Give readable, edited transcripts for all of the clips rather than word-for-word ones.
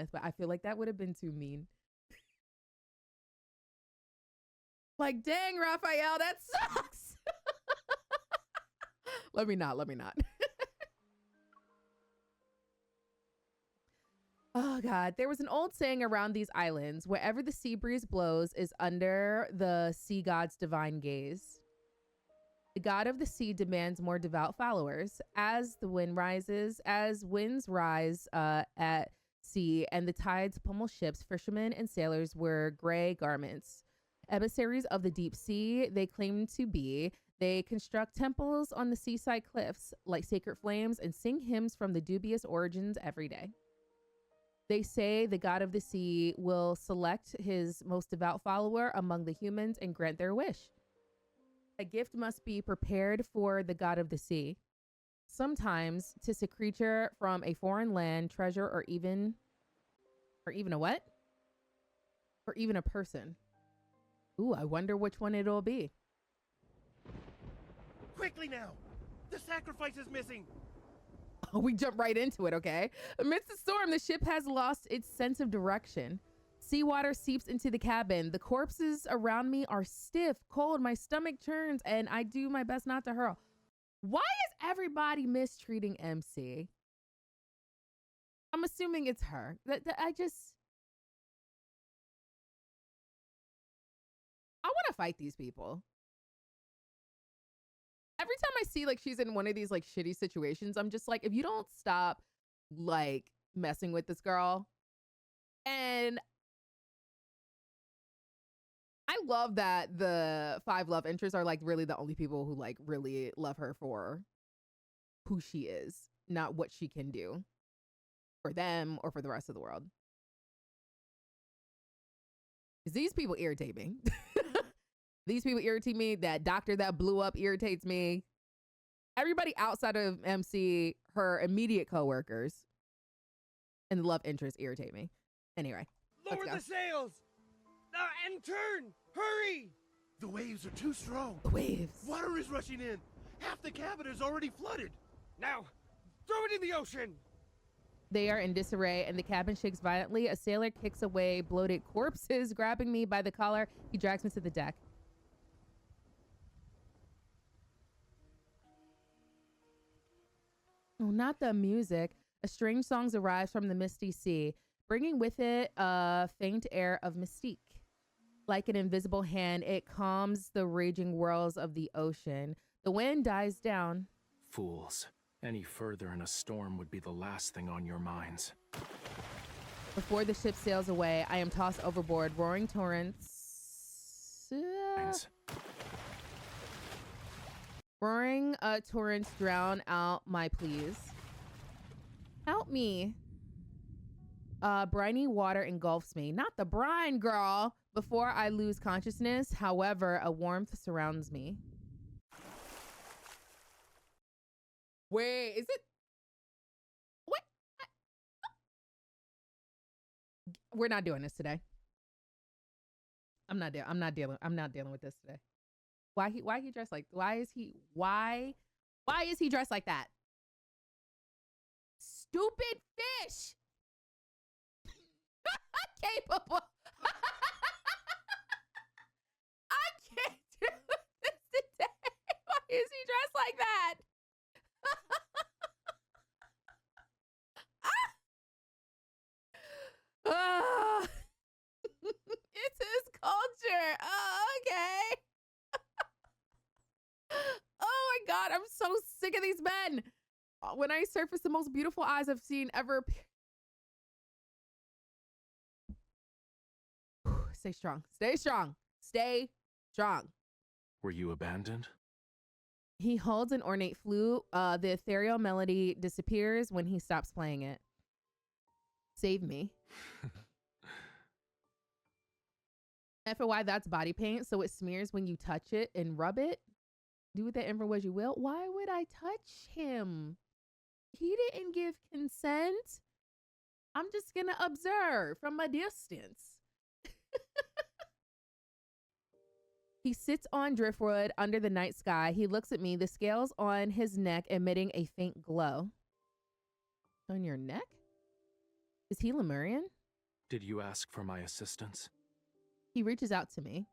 with, but I feel like that would have been too mean. Like, dang, Raphael, that sucks. Let me not. Oh, God. There was an old saying around these islands: wherever the sea breeze blows is under the sea god's divine gaze. The god of the sea demands more devout followers. As winds rise at sea and the tides pummel ships, fishermen and sailors wear gray garments. Emissaries of the deep sea, they claim to be. They construct temples on the seaside cliffs like sacred flames and sing hymns from the dubious origins every day. They say the god of the sea will select his most devout follower among the humans and grant their wish. A gift must be prepared for the god of the sea. Sometimes 'tis a creature from a foreign land, treasure, or even a what? Or even a person. Ooh, I wonder which one it'll be. Quickly now! The sacrifice is missing! Oh, we jump right into it, okay? Amidst the storm, the ship has lost its sense of direction. Seawater seeps into the cabin. The corpses around me are stiff, cold. My stomach churns, and I do my best not to hurl. Why is everybody mistreating MC? I'm assuming it's her. I want to fight these people. Every time I see like she's in one of these like shitty situations, I'm just like, if you don't stop like messing with this girl. And I love that the 5 love interests are like really the only people who like really love her for who she is, not what she can do for them or for the rest of the world. Because these people irritate me. These people irritate me. That doctor that blew up irritates me. Everybody outside of MC, her immediate coworkers, and the love interest irritate me. Anyway, Lower the sails! And turn! Hurry! The waves are too strong. The waves. Water is rushing in. Half the cabin is already flooded. Now, throw it in the ocean! They are in disarray and the cabin shakes violently. A sailor kicks away bloated corpses, grabbing me by the collar. He drags me to the deck. Oh, not the music. A strange song arrives from the misty sea, bringing with it a faint air of mystique. Like an invisible hand, it calms the raging whirls of the ocean. The wind dies down. Fools. Any further in a storm would be the last thing on your minds. Before the ship sails away, I am tossed overboard. Roaring torrents. Roaring torrents drown out my pleas. Help me. Briny water engulfs me. Not the brine, girl. Before I lose consciousness, however, a warmth surrounds me. Wait, is it? What? We're not doing this today. I'm not dealing with this today. Why he dressed like? Why is he dressed like that? Stupid fish. Capable. I can't do this today. Why is he dressed like that? It's his culture. Oh, okay. Oh my God, I'm so sick of these men. When I surface, the most beautiful eyes I've seen ever. Stay strong. Stay strong. Stay strong. Were you abandoned? He holds an ornate flute. The ethereal melody disappears when he stops playing it. Save me. FOI, that's body paint, so it smears when you touch it and rub it. Do with that info as you will. Why would I touch him? He didn't give consent. I'm just gonna observe from a distance. He sits on driftwood under the night sky. He looks at me, the scales on his neck emitting a faint glow. On your neck? Is he Lemurian? Did you ask for my assistance? He reaches out to me.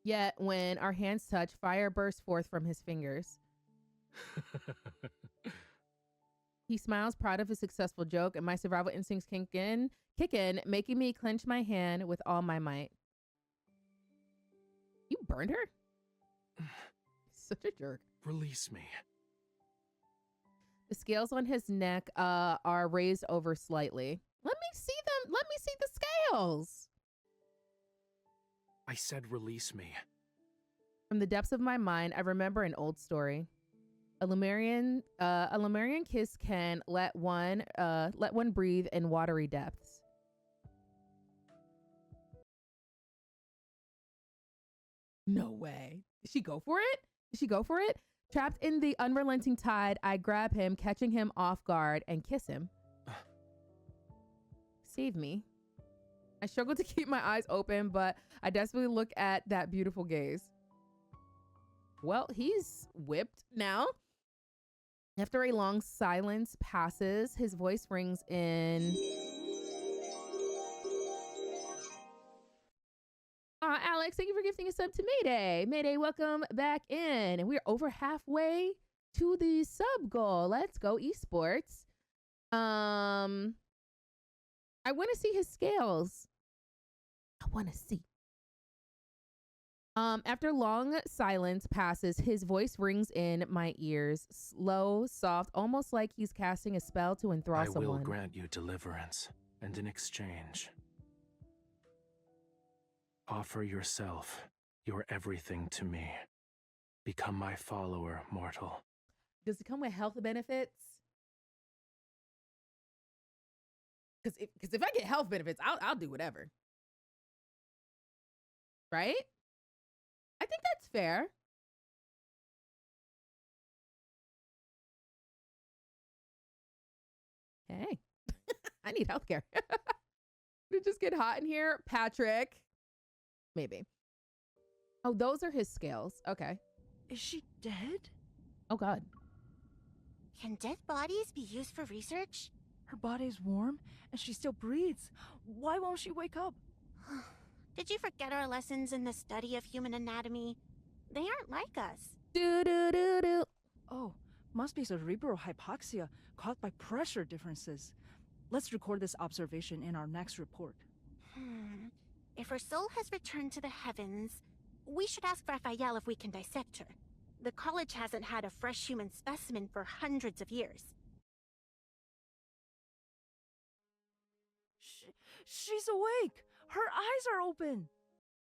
Yet, when our hands touch, fire bursts forth from his fingers. He smiles, proud of his successful joke, and my survival instincts kick in, making me clench my hand with all my might. You burned her? Such a jerk. Release me. The scales on his neck are raised over slightly. Let me see them. Let me see the scales. I said release me. From the depths of my mind, I remember an old story. A Lemurian kiss can let one breathe in watery depths. No way. Did she go for it? Did she go for it? Trapped in the unrelenting tide, I grab him, catching him off guard, and kiss him. Save me. I struggle to keep my eyes open, but I desperately look at that beautiful gaze. Well, he's whipped now. After a long silence passes, his voice rings in. Alex, thank you for gifting a sub to Mayday. Mayday, welcome back in. And we're over halfway to the sub goal. Let's go, esports. I want to see his scales. I want to see. After long silence passes, his voice rings in my ears, slow, soft, almost like he's casting a spell to enthrall someone. I will grant you deliverance, and in exchange, offer yourself, your everything to me. Become my follower, mortal. Does it come with health benefits? Because if I get health benefits, I'll do whatever. Right? I think that's fair. Hey, I need healthcare. Did it just get hot in here? Patrick. Maybe. Oh, those are his scales. Okay. Is she dead? Oh, God. Can dead bodies be used for research? Her body's warm and she still breathes. Why won't she wake up? Did you forget our lessons in the study of human anatomy? They aren't like us. Do. Oh, must be cerebral hypoxia caused by pressure differences. Let's record this observation in our next report. If her soul has returned to the heavens, we should ask Raphael if we can dissect her. The college hasn't had a fresh human specimen for hundreds of years. She's awake! Her eyes are open!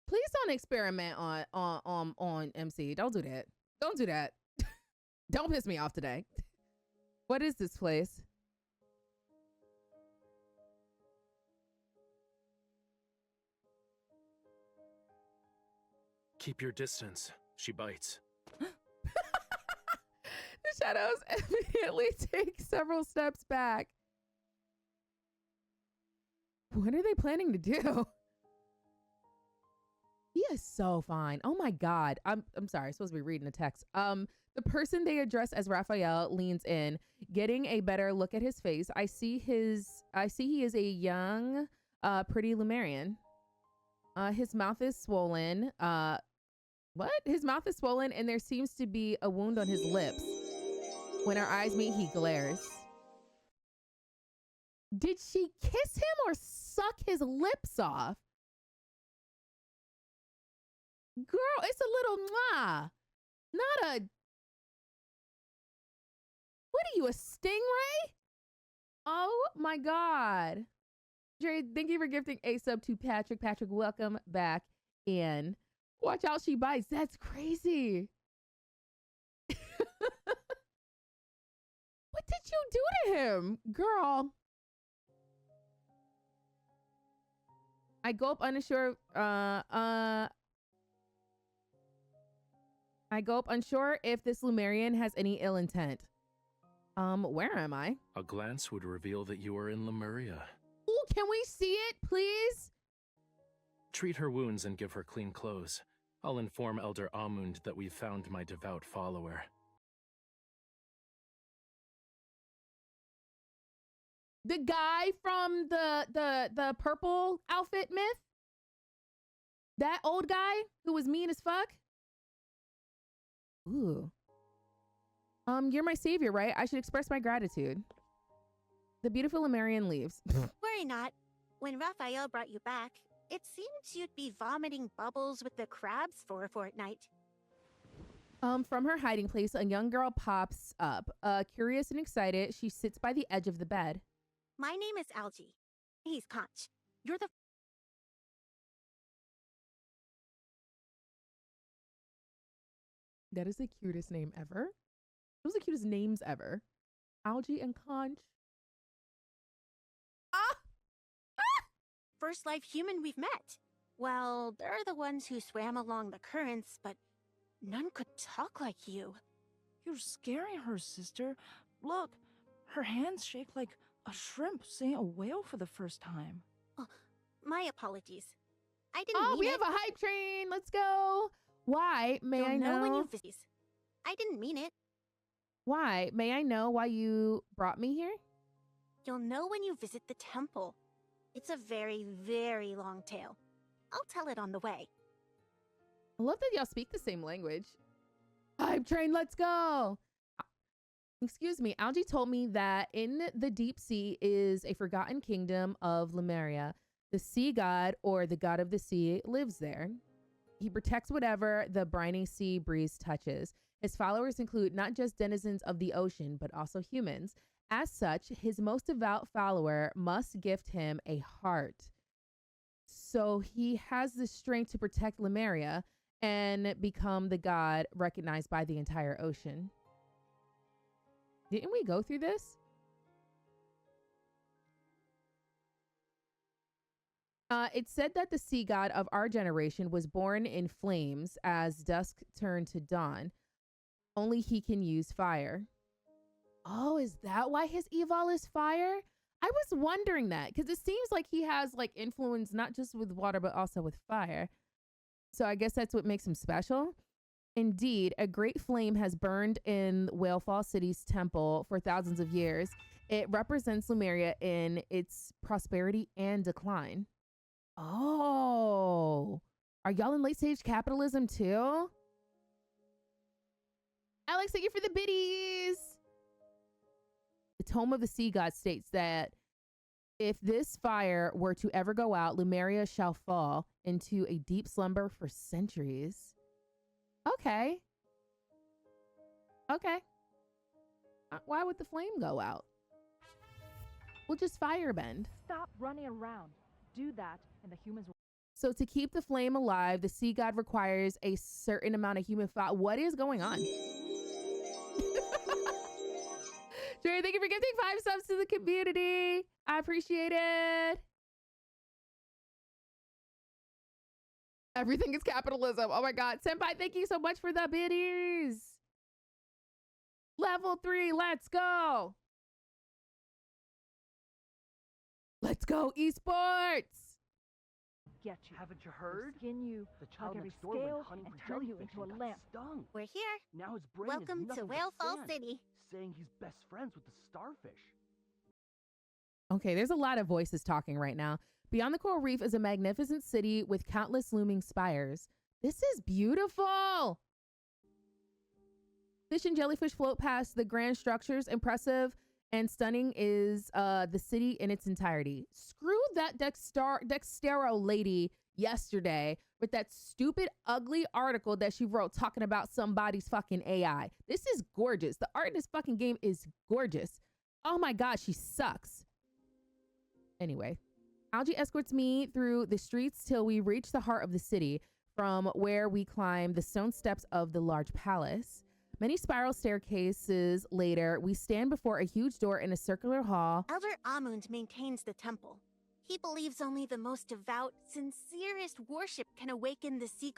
Please don't experiment on MC. Don't do that. Don't do that. Don't piss me off today. What is this place? Keep your distance. She bites. The shadows immediately take several steps back. What are they planning to do? He is so fine. Oh my God. I'm sorry. I'm supposed to be reading the text. The person they address as Raphael leans in, getting a better look at his face. I see he is a young, pretty Lemurian. His mouth is swollen. What? His mouth is swollen and there seems to be a wound on his lips. When our eyes meet, he glares. Did she kiss him or suck his lips off? Girl, it's a little mwah. Not a... What are you, a stingray? Oh my God. Dre, thank you for gifting a sub to Patrick. Patrick, welcome back in. Watch out, she bites. That's crazy. What did you do to him, girl? I go up unsure. I go up unsure if this Lemurian has any ill intent. Where am I? A glance would reveal that you are in Lemuria. Ooh, can we see it, please? Treat her wounds and give her clean clothes. I'll inform Elder Amund that we've found my devout follower. The guy from the purple outfit myth? That old guy who was mean as fuck? Ooh. You're my savior, right? I should express my gratitude. The beautiful Lemurian leaves. Worry not. When Raphael brought you back, it seems you'd be vomiting bubbles with the crabs for a fortnight. From her hiding place, a young girl pops up. Curious and excited, she sits by the edge of the bed. My name is Algie. He's Conch. You're the... That is the cutest name ever. Those are the cutest names ever. Algie and Conch. first live human we've met. Well, they're the ones who swam along the currents, but none could talk like you. You're scaring her, sister. Look, her hands shake like a shrimp seeing a whale for the first time. Oh, my apologies. I didn't mean it. We have a hype train. Let's go. Why, may I know? When you visit. I didn't mean it. Why, may I know why you brought me here? You'll know when you visit the temple. It's a very, very long tale. I'll tell it on the way. I love that y'all speak the same language. Hype train, let's go. Excuse me, Algie told me that in the deep sea is a forgotten kingdom of Lemuria. The sea god, or the god of the sea, lives there. He protects whatever the briny sea breeze touches. His followers include not just denizens of the ocean, but also humans. As such, his most devout follower must gift him a heart. So he has the strength to protect Lemuria and become the god recognized by the entire ocean. Didn't we go through this? It said that the sea god of our generation was born in flames as dusk turned to dawn. Only he can use fire. Oh, is that why his evil is fire? I was wondering that because it seems like he has like influence not just with water, but also with fire. So I guess that's what makes him special. Indeed, a great flame has burned in Whalefall City's temple for thousands of years. It represents Lemuria in its prosperity and decline. Oh, are y'all in late stage capitalism too? Alex, thank you for the biddies. The Tome of the Sea God states that if this fire were to ever go out, Lemuria shall fall into a deep slumber for centuries. Okay. Okay. Why would the flame go out? We'll just firebend. Stop running around. Do that, and the humans will... So to keep the flame alive, the sea god requires a certain amount of human fire. What is going on? Jerry, thank you for gifting 5 subs to the community. I appreciate it. Everything is capitalism. Oh my God. Senpai, thank you so much for the biddies. Level 3, let's go. Let's go, esports. Get you. Haven't you heard? Skin you The child like a next door went scale hunting and for turn you jellyfish into a and got lamp. stung. We're here. Now his brain Welcome is to nothing but Whalefall sand, City. saying he's best friends with the starfish. Okay, there's a lot of voices talking right now. Beyond the coral reef is a magnificent city with countless looming spires. This is beautiful. Fish and jellyfish float past the grand structures. Impressive and stunning is the city in its entirety. Screw that Dextero lady yesterday with that stupid, ugly article that she wrote talking about somebody's fucking AI. This is gorgeous. The art in this fucking game is gorgeous. Oh my God, she sucks. Anyway, Algie escorts me through the streets till we reach the heart of the city, from where we climb the stone steps of the large palace. Many spiral staircases later, we stand before a huge door in a circular hall. Elder Amund maintains the temple. He believes only the most devout, sincerest worship can awaken the sea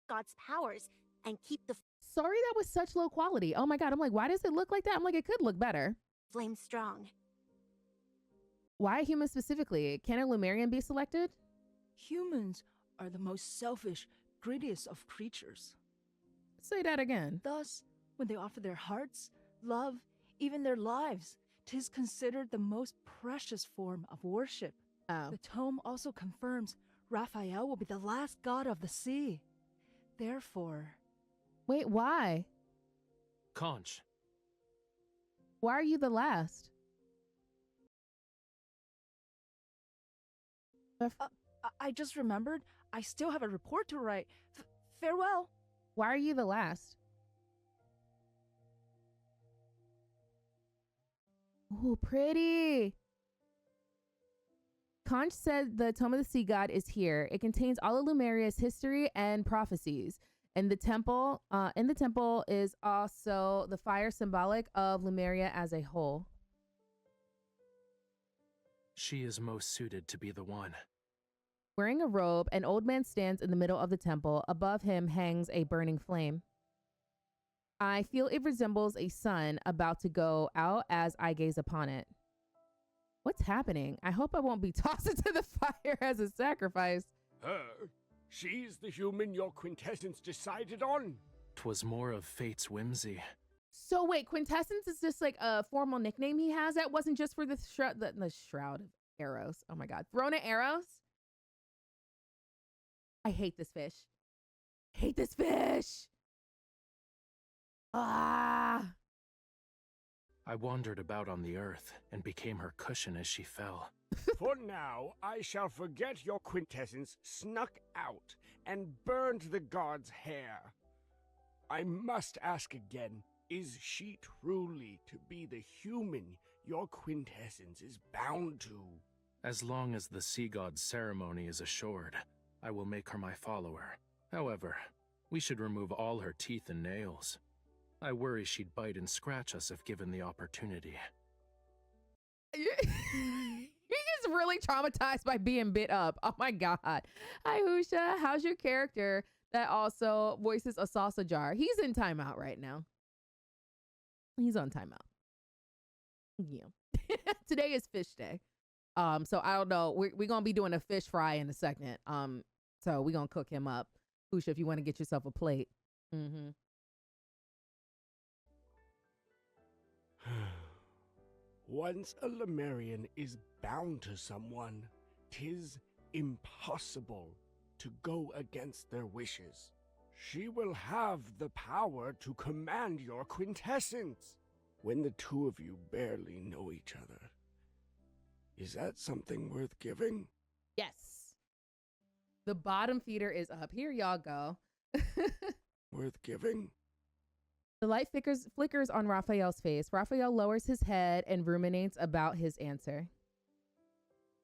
god's powers and keep the Sorry, that was such low quality. Oh my God, I'm like, why does it look like that? I'm like, it could look better. flame strong. Why a human specifically? Can a Lemurian be selected? Humans are the most selfish, greediest of creatures. Say that again. Thus, when they offer their hearts, love, even their lives 'tis considered the most precious form of worship. Oh. The tome also confirms Raphael will be the last god of the sea. Therefore, Wait, why? Conch, Why are you the last? I just remembered I still have a report to write. Farewell. Why are you the last? Ooh, pretty. Conch said the Tome of the Sea God is here. It contains all of Lumeria's history and prophecies. And the temple, in the temple is also the fire symbolic of Lumeria as a whole. she is most suited to be the one. Wearing a robe, an old man stands in the middle of the temple. Above him hangs a burning flame. I feel it resembles a sun about to go out as I gaze upon it. What's happening? I hope I won't be tossed into the fire as a sacrifice. Her? She's the human your quintessence decided on. 'Twas more of fate's whimsy. So wait, quintessence is just like a formal nickname he has? That wasn't just for the shroud of arrows. Oh my god. Throne of arrows? I hate this fish. Hate this fish. Ah. I wandered about on the earth and became her cushion as she fell. For now, I shall forget your quintessence snuck out and burned the god's hair. I must ask again, is she truly to be the human your quintessence is bound to? As long as the sea god's ceremony is assured, I will make her my follower. However, we should remove all her teeth and nails. I worry she'd bite and scratch us if given the opportunity. He is really traumatized by being bit up. Oh my god. Hi Husha, how's your character that also voices a salsa jar? He's in timeout right now. He's on timeout. Yeah. Today is fish day. So I don't know. We're gonna be doing a fish fry in a second. So we're gonna cook him up. Husha, if you want to get yourself a plate. Mm-hmm. Once a Lemurian is bound to someone, 'tis impossible to go against their wishes. She will have the power to command your quintessence when the two of you barely know each other. Is that something worth giving? Yes. The bottom feeder is up. Here y'all go. Worth giving? The light flickers on Raphael's face. Raphael lowers his head and ruminates about his answer.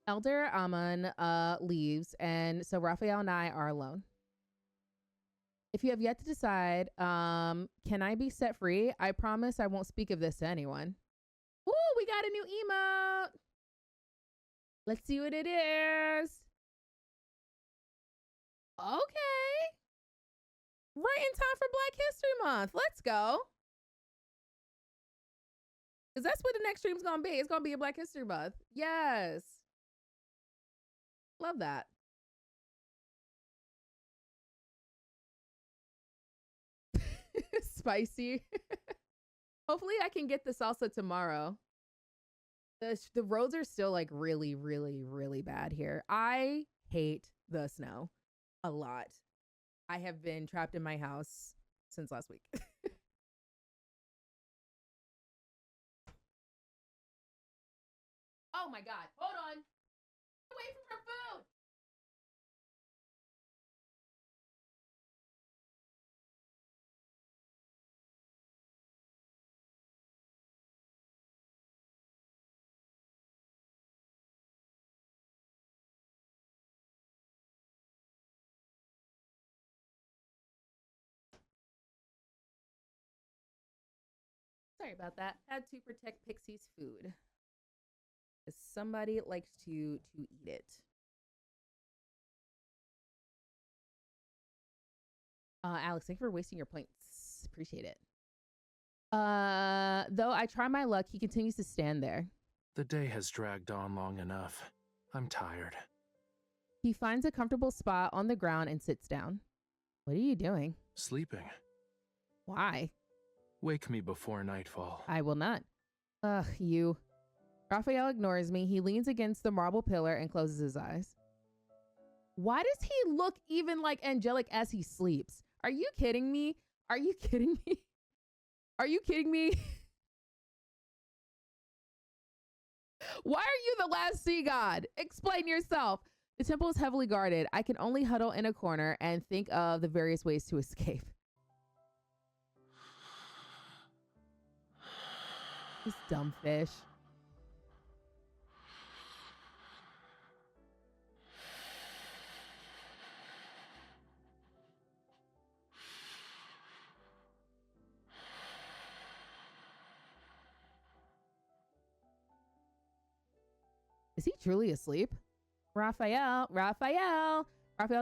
Elder Amun leaves, and so Raphael and I are alone. If you have yet to decide, can I be set free? I promise I won't speak of this to anyone. Ooh, we got a new emote. Let's see what it is. Okay. Right in time for Black History Month. Let's go. Because that's what the next stream's going to be. It's going to be a Black History Month. Yes. Love that. Spicy. Hopefully I can get the salsa tomorrow. The roads are still like really, really, really bad here. I hate the snow a lot. I have been trapped in my house since last week. Oh my god. Hold on. Away from her food. Sorry about that. Had to protect Pixie's food. Because somebody likes to eat it. Alex, thank you for wasting your points. Appreciate it. Though I try my luck, he continues to stand there. The day has dragged on long enough. I'm tired. He finds a comfortable spot on the ground and sits down. What are you doing? Sleeping. Why? Wake me before nightfall. I will not. Ugh, you. Raphael ignores me. He leans against the marble pillar and closes his eyes. Why does he look even like angelic as he sleeps? Are you kidding me? Are you kidding me? Are you kidding me? Why are you the last sea god? Explain yourself. The temple is heavily guarded. I can only huddle in a corner and think of the various ways to escape. This dumb fish. Is he truly asleep? Raphael. Raphael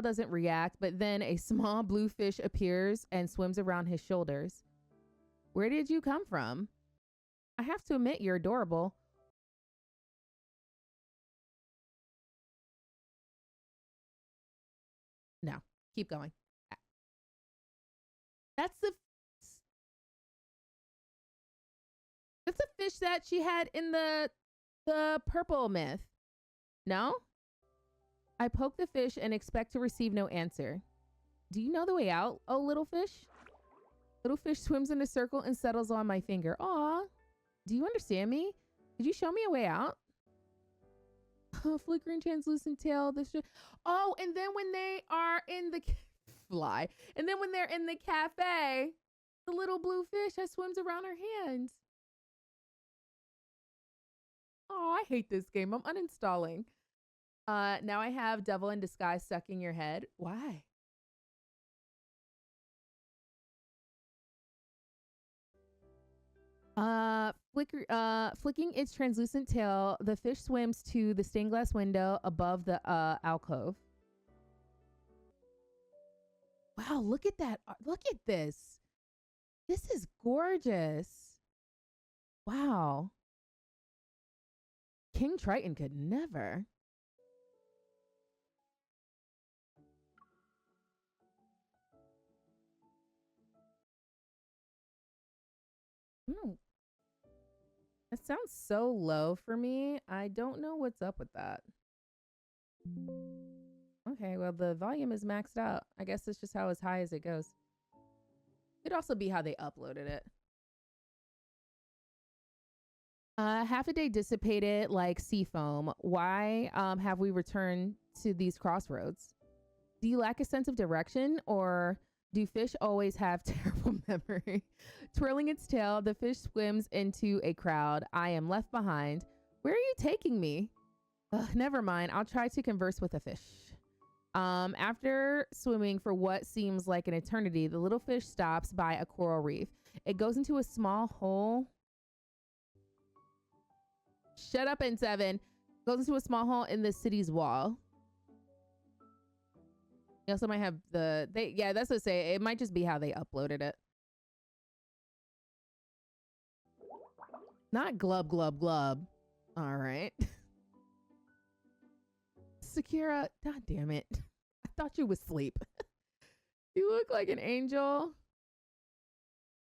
doesn't react, but then a small blue fish appears and swims around his shoulders. Where did you come from? I have to admit, you're adorable. No, keep going. That's a fish that she had in the purple myth. No? I poke the fish and expect to receive no answer. Do you know the way out, oh little fish? Little fish swims in a circle and settles on my finger. Aw. Do you understand me? Could you show me a way out? Flickering translucent tail. Oh, and then when they are in the fly. And then when they're in the cafe, the little blue fish that swims around her hands. Oh, I hate this game. I'm uninstalling. Now I have Devil in Disguise stuck in your head. Why? Flicking its translucent tail, the fish swims to the stained glass window above the alcove. Wow, look at that. Look at this. This is gorgeous. Wow. King Triton could never. That sounds so low for me. I don't know what's up with that. Okay, well, the volume is maxed out. I guess it's just how as high as it goes. Could also be how they uploaded it. Half a day dissipated like sea foam. Why have we returned to these crossroads? Do you lack a sense of direction, or do fish always have terrible memory? Twirling its tail, the fish swims into a crowd. I am left behind. Where are you taking me? Never mind. I'll try to converse with a fish. After swimming for what seems like an eternity, the little fish stops by a coral reef. It goes into a small hole. Shut up, N7. Goes into a small hole in the city's wall. You also might have yeah, that's what I say. It might just be how they uploaded it. Not glub, glub, glub. All right. Sakura, god damn it. I thought you was asleep. You look like an angel.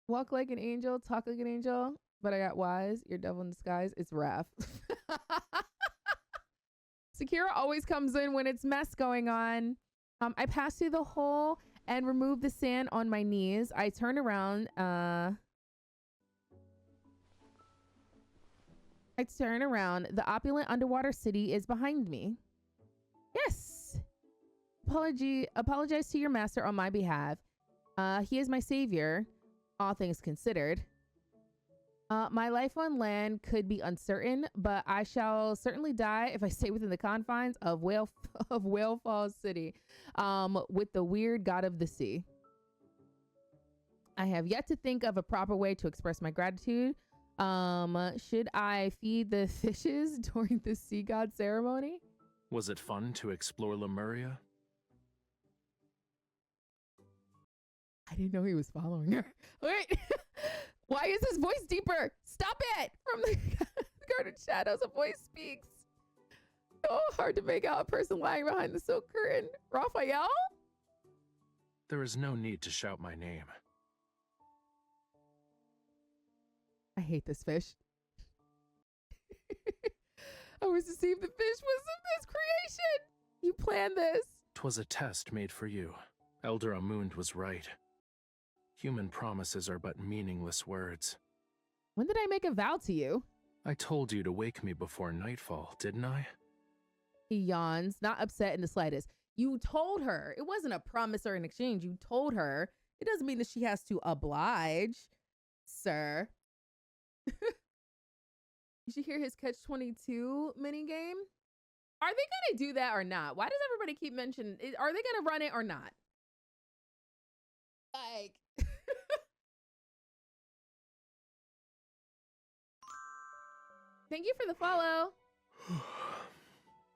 Walk like an angel. Talk like an angel. But I got wise. You're devil in disguise. It's Raph. Sakura always comes in when it's mess going on. I pass through the hole and remove the sand on my knees. I turn around. The opulent underwater city is behind me. Yes. Apologize to your master on my behalf. He is my savior, all things considered. My life on land could be uncertain, but I shall certainly die if I stay within the confines of Whale Falls City, with the weird god of the sea. I have yet to think of a proper way to express my gratitude. Should I feed the fishes during the sea god ceremony? Was it fun to explore Lemuria? I didn't know he was following her. Wait, why is his voice deeper? Stop it! From the guarded shadows, a voice speaks. Oh, hard to make out a person lying behind the silk curtain. Raphael? There is no need to shout my name. I hate this fish. I was to see if the fish was of this creation. You planned this. 'Twas a test made for you. Elder Amund was right. Human promises are but meaningless words. When did I make a vow to you? I told you to wake me before nightfall, didn't I? He yawns, not upset in the slightest. You told her. It wasn't a promise or an exchange. You told her. It doesn't mean that she has to oblige, sir. You should hear his Catch-22 minigame. Are they going to do that or not? Why does everybody keep mentioning it? Are they going to run it or not? Like. Thank you for the follow.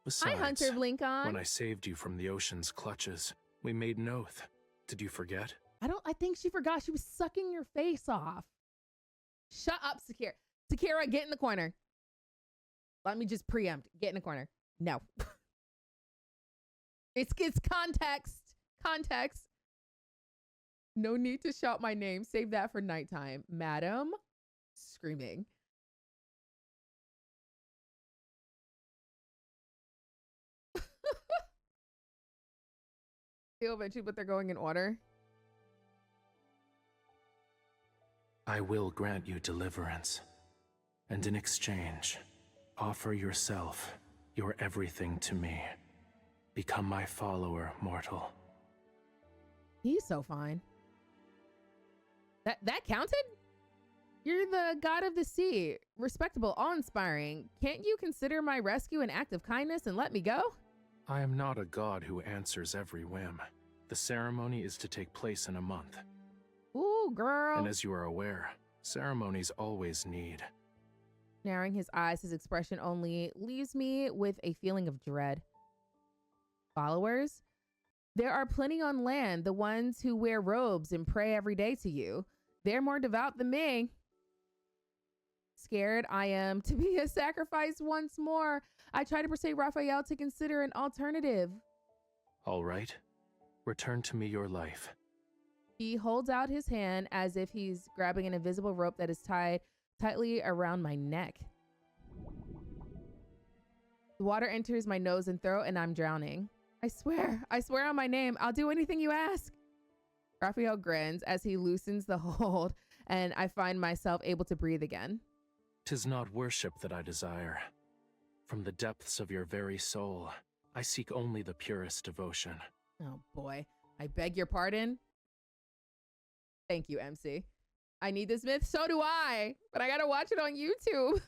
Besides, Hi, Hunter Blinkon. when I saved you from the ocean's clutches, we made an oath. Did you forget? I think she forgot. She was sucking your face off. Shut up, Sakira. Sakira, get in the corner. Let me just preempt. Get in the corner. No. It's context. Context. No need to shout my name. Save that for nighttime. Madam. Screaming. They'll eventually, but they're going in order. I will grant you deliverance, and in exchange, offer yourself, your everything to me. Become my follower, mortal. He's so fine. That counted? You're the god of the sea. Respectable, awe-inspiring. Can't you consider my rescue an act of kindness and let me go? I am not a god who answers every whim. The ceremony is to take place in a month. Ooh, girl. And as you are aware, ceremonies always need. Narrowing his eyes, his expression only leaves me with a feeling of dread. Followers? There are plenty on land, the ones who wear robes and pray every day to you. They're more devout than me. Scared I am to be a sacrifice once more. I try to persuade Raphael to consider an alternative. All right. Return to me your life. He holds out his hand as if he's grabbing an invisible rope that is tied tightly around my neck. The water enters my nose and throat and I'm drowning. I swear on my name, I'll do anything you ask. Raphael grins as he loosens the hold and I find myself able to breathe again. 'Tis not worship that I desire. From the depths of your very soul, I seek only the purest devotion. Oh boy, I beg your pardon. Thank you, MC. I need this myth, so do I, but I gotta watch it on YouTube.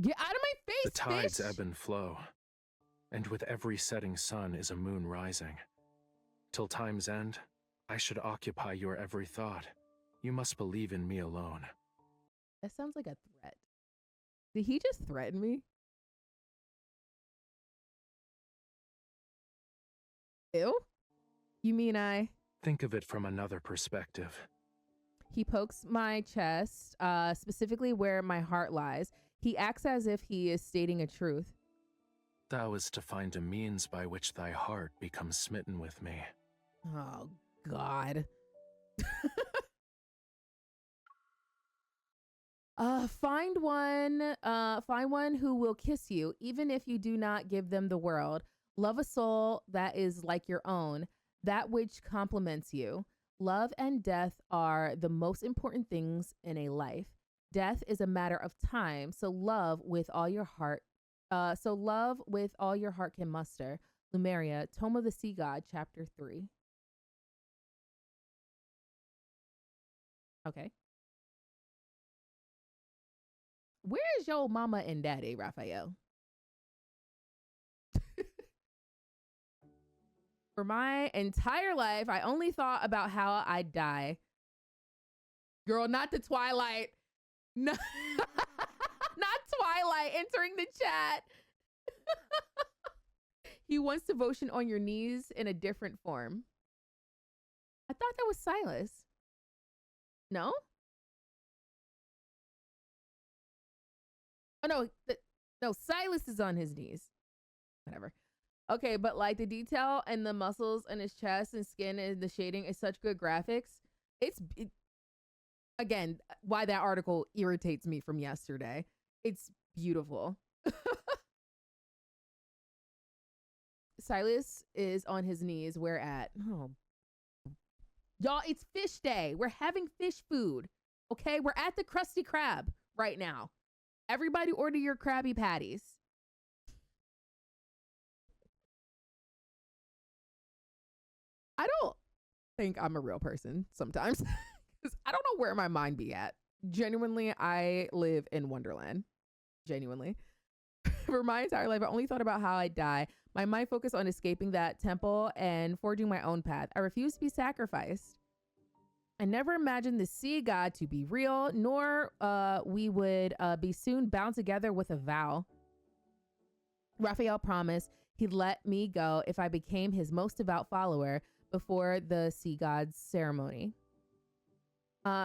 Get out of my face, The tides fish! ebb and flow, and with every setting sun is a moon rising. Till time's end, I should occupy your every thought. You must believe in me alone. That sounds like a threat. Did he just threaten me? Ew? You mean I... Think of it from another perspective. He pokes my chest, specifically where my heart lies. He acts as if he is stating a truth. Thou is to find a means by which thy heart becomes smitten with me. Oh, God. Find one who will kiss you, even if you do not give them the world. Love a soul that is like your own, that which complements you. Love and death are the most important things in a life. Death is a matter of time, so love with all your heart. Can muster. Lumeria, Tome of the Sea God, Chapter 3. Okay. Where's your mama and daddy, Raphael? For my entire life, I only thought about how I'd die. Girl, not the Twilight. No, not Twilight entering the chat. He wants devotion on your knees in a different form. I thought that was Silas. No? Oh, no. No, Silas is on his knees. Whatever. Okay, but like the detail and the muscles in his chest and skin and the shading is such good graphics. Again, why that article irritates me from yesterday. It's beautiful. Silas is on his knees. We're at, oh, y'all, it's fish day. We're having fish food. Okay, we're at the Krusty Krab right now. Everybody order your Krabby Patties. I don't think I'm a real person sometimes because I don't know where my mind be at. Genuinely, I live in Wonderland. Genuinely. For my entire life, I only thought about how I'd die. My mind focused on escaping that temple and forging my own path. I refuse to be sacrificed. I never imagined the sea god to be real, nor we would be soon bound together with a vow. Raphael promised he'd let me go if I became his most devout follower before the sea god's ceremony.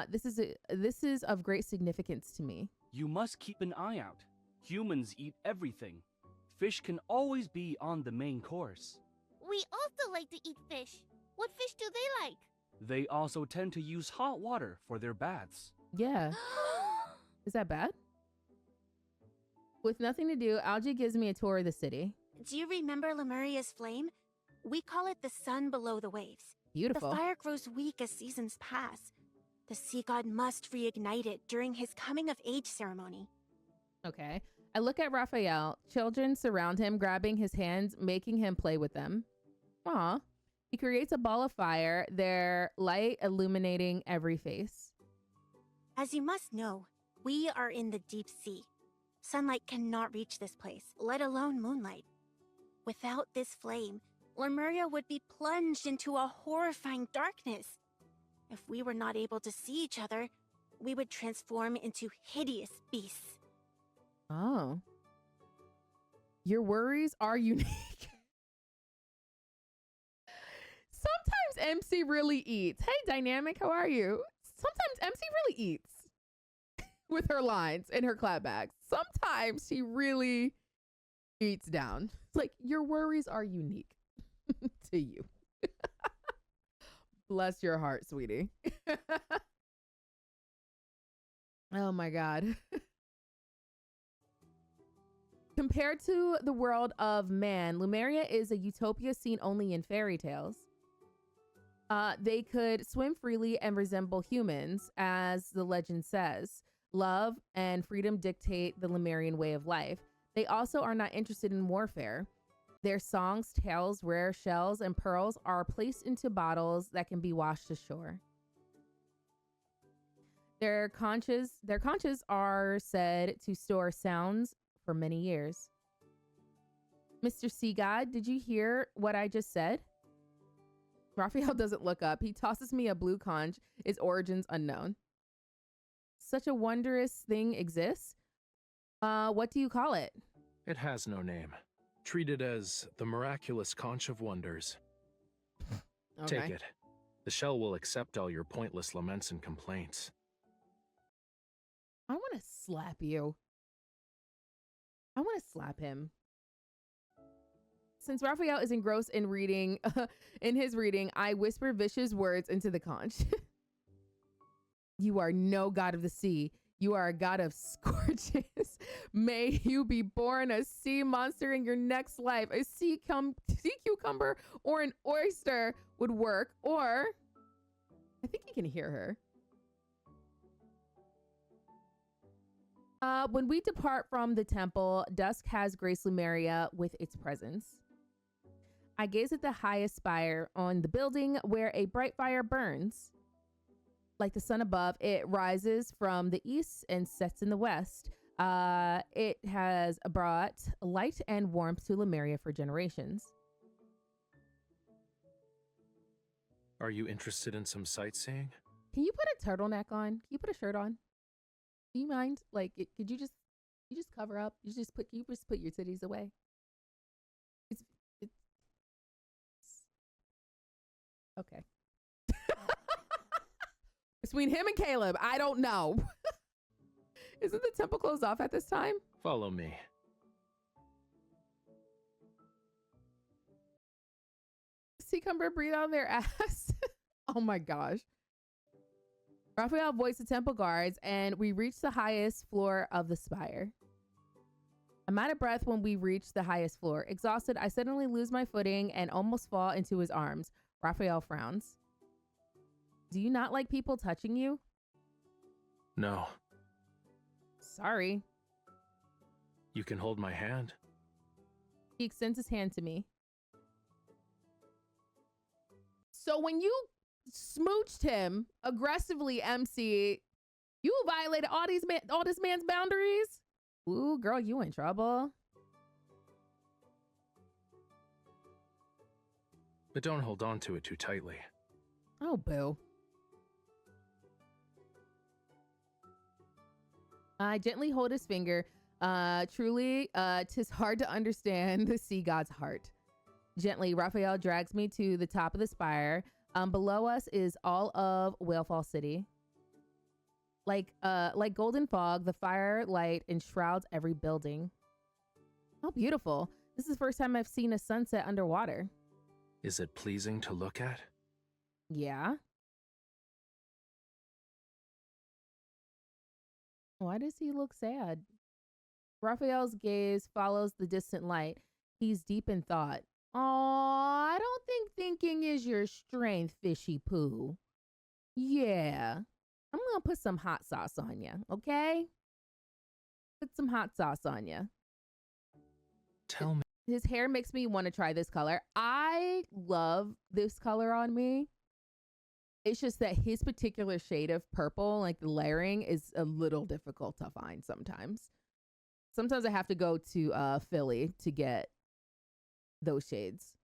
This is of great significance to me. You must keep an eye out. Humans eat everything. Fish can always be on the main course. We also like to eat fish. What fish do they like? They also tend to use hot water for their baths. Yeah. Is that bad? With nothing to do, Algie gives me a tour of the city. Do you remember Lemuria's flame? We call it the sun below the waves. Beautiful. The fire grows weak as seasons pass. The sea god must reignite it during his coming of age ceremony. Okay. I look at Raphael. Children surround him, grabbing his hands, making him play with them. Aw. He creates a ball of fire, their light illuminating every face. As you must know, we are in the deep sea. Sunlight cannot reach this place, let alone moonlight. Without this flame, Lemuria would be plunged into a horrifying darkness. If we were not able to see each other, we would transform into hideous beasts. Oh. Your worries are unique. Sometimes MC really eats. Hey, Dynamic, how are you? Sometimes MC really eats with her lines and her clapbacks. Sometimes she really eats down. It's like, your worries are unique to you. Bless your heart, sweetie. Oh my God. Compared to the world of man, Lemuria is a utopia seen only in fairy tales. They could swim freely and resemble humans, as the legend says. Love and freedom dictate the Lemurian way of life. They also are not interested in warfare. Their songs, tales, rare shells, and pearls are placed into bottles that can be washed ashore. Their conches are said to store sounds for many years. Mr. Sea God, did you hear what I just said? Raphael doesn't look up. He tosses me a blue conch. Its origins unknown. Such a wondrous thing exists. What do you call it? It has no name. Treat it as the miraculous conch of wonders. Okay. Take it. The shell will accept all your pointless laments and complaints. I want to slap you. I want to slap him. Since Raphael is engrossed in reading, in his reading, I whisper vicious words into the conch. You are no god of the sea. You are a god of scourges. May you be born a sea monster in your next life. A sea cucumber or an oyster would work. Or, I think you can hear her. When we depart from the temple, dusk has graced Lemuria with its presence. I gaze at the highest spire on the building where a bright fire burns. Like the sun above, it rises from the east and sets in the west. It has brought light and warmth to Lemuria for generations. Are you interested in some sightseeing? Can you put a turtleneck on? Can you put a shirt on? Do you mind? Like, could you just cover up? You just put your titties away. It's okay. Between him and Caleb, I don't know. Isn't the temple closed off at this time? Follow me. Cucumber breathe on their ass. Oh my gosh. Raphael avoids the temple guards, and we reach the highest floor of the spire. I'm out of breath when we reach the highest floor. Exhausted, I suddenly lose my footing and almost fall into his arms. Raphael frowns. Do you not like people touching you? No. Sorry. You can hold my hand. He extends his hand to me. So when you smooched him aggressively, MC, you violated all this man's boundaries? Ooh, girl, you in trouble. But don't hold on to it too tightly. Oh, boo. I gently hold his finger. Truly, 'tis hard to understand the sea god's heart. Gently, Raphael drags me to the top of the spire. Below us is all of Whalefall City. Like golden fog, the firelight enshrouds every building. How beautiful. This is the first time I've seen a sunset underwater. Is it pleasing to look at? Yeah. Why does he look sad? Raphael's gaze follows the distant light. He's deep in thought. Aw, I don't think thinking is your strength, fishy poo. Yeah. I'm gonna put some hot sauce on you, okay? Put some hot sauce on you. Tell me. His hair makes me want to try this color. I love this color on me. It's just that his particular shade of purple, like the layering, is a little difficult to find sometimes. Sometimes I have to go to Philly to get those shades.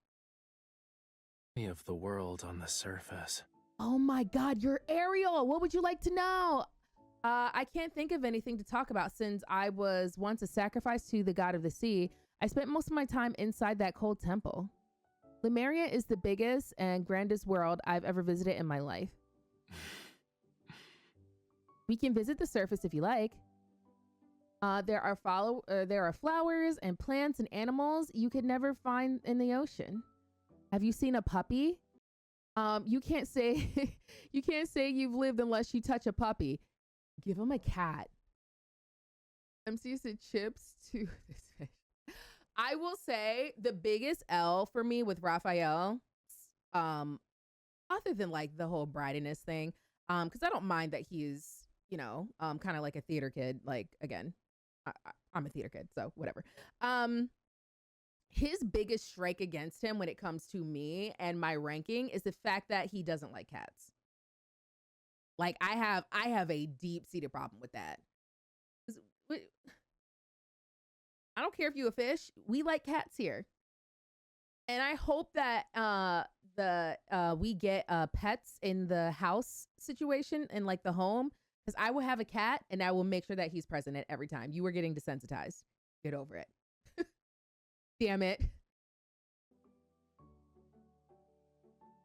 Of the world on the surface. Oh my God, you're Ariel. What would you like to know? I can't think of anything to talk about since I was once a sacrifice to the god of the sea. I spent most of my time inside that cold temple. Lemuria is the biggest and grandest world I've ever visited in my life. We can visit the surface if you like. There are flowers and plants and animals you could never find in the ocean. Have you seen a puppy? You can't say you can't say you've lived unless you touch a puppy. Give him a cat. MC said chips to this fish. I will say the biggest L for me with Raphael, other than like the whole bridiness thing, because I don't mind that he's, kind of like a theater kid. Like, again, I'm a theater kid, so whatever. His biggest strike against him when it comes to me and my ranking is the fact that he doesn't like cats. Like I have a deep-seated problem with that. I don't care if you a fish. We like cats here. And I hope that we get pets in the house situation in like the home, because I will have a cat and I will make sure that he's present at every time. You are getting desensitized. Get over it. Damn it.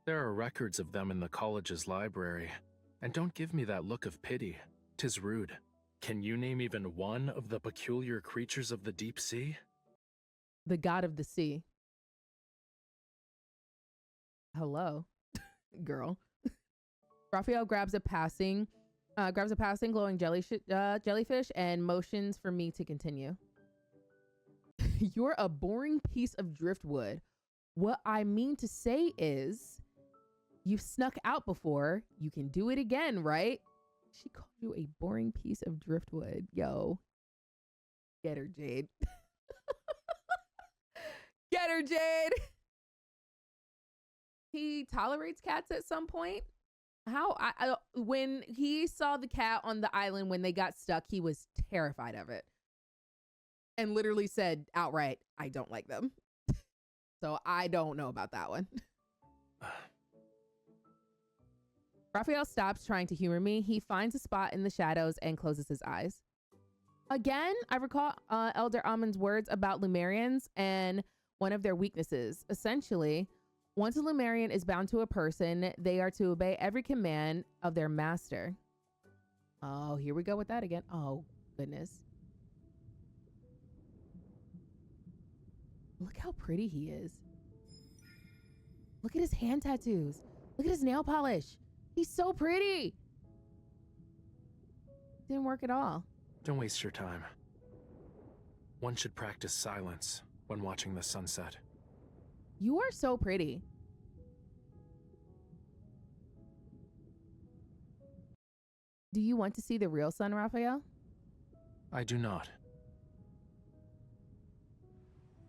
There are records of them in the college's library. And don't give me that look of pity. 'Tis rude. Can you name even one of the peculiar creatures of the deep sea? The god of the sea. Hello, girl. Raphael grabs a passing glowing jellyfish and motions for me to continue. You're a boring piece of driftwood. What I mean to say is, you've snuck out before. You can do it again, right? She called you a boring piece of driftwood. Yo. Get her, Jade. Get her, Jade. He tolerates cats at some point. When he saw the cat on the island when they got stuck, he was terrified of it. And literally said outright, I don't like them. So I don't know about that one. Raphael stops trying to humor me. He finds a spot in the shadows and closes his eyes. Again, I recall Elder Amon's words about Lumerians and one of their weaknesses. Essentially, once a Lumerian is bound to a person, they are to obey every command of their master. Oh, here we go with that again. Oh, goodness. Look how pretty he is. Look at his hand tattoos. Look at his nail polish. He's so pretty. Didn't work at all. Don't waste your time. One should practice silence when watching the sunset. You are so pretty. Do you want to see the real sun, Raphael? I do not.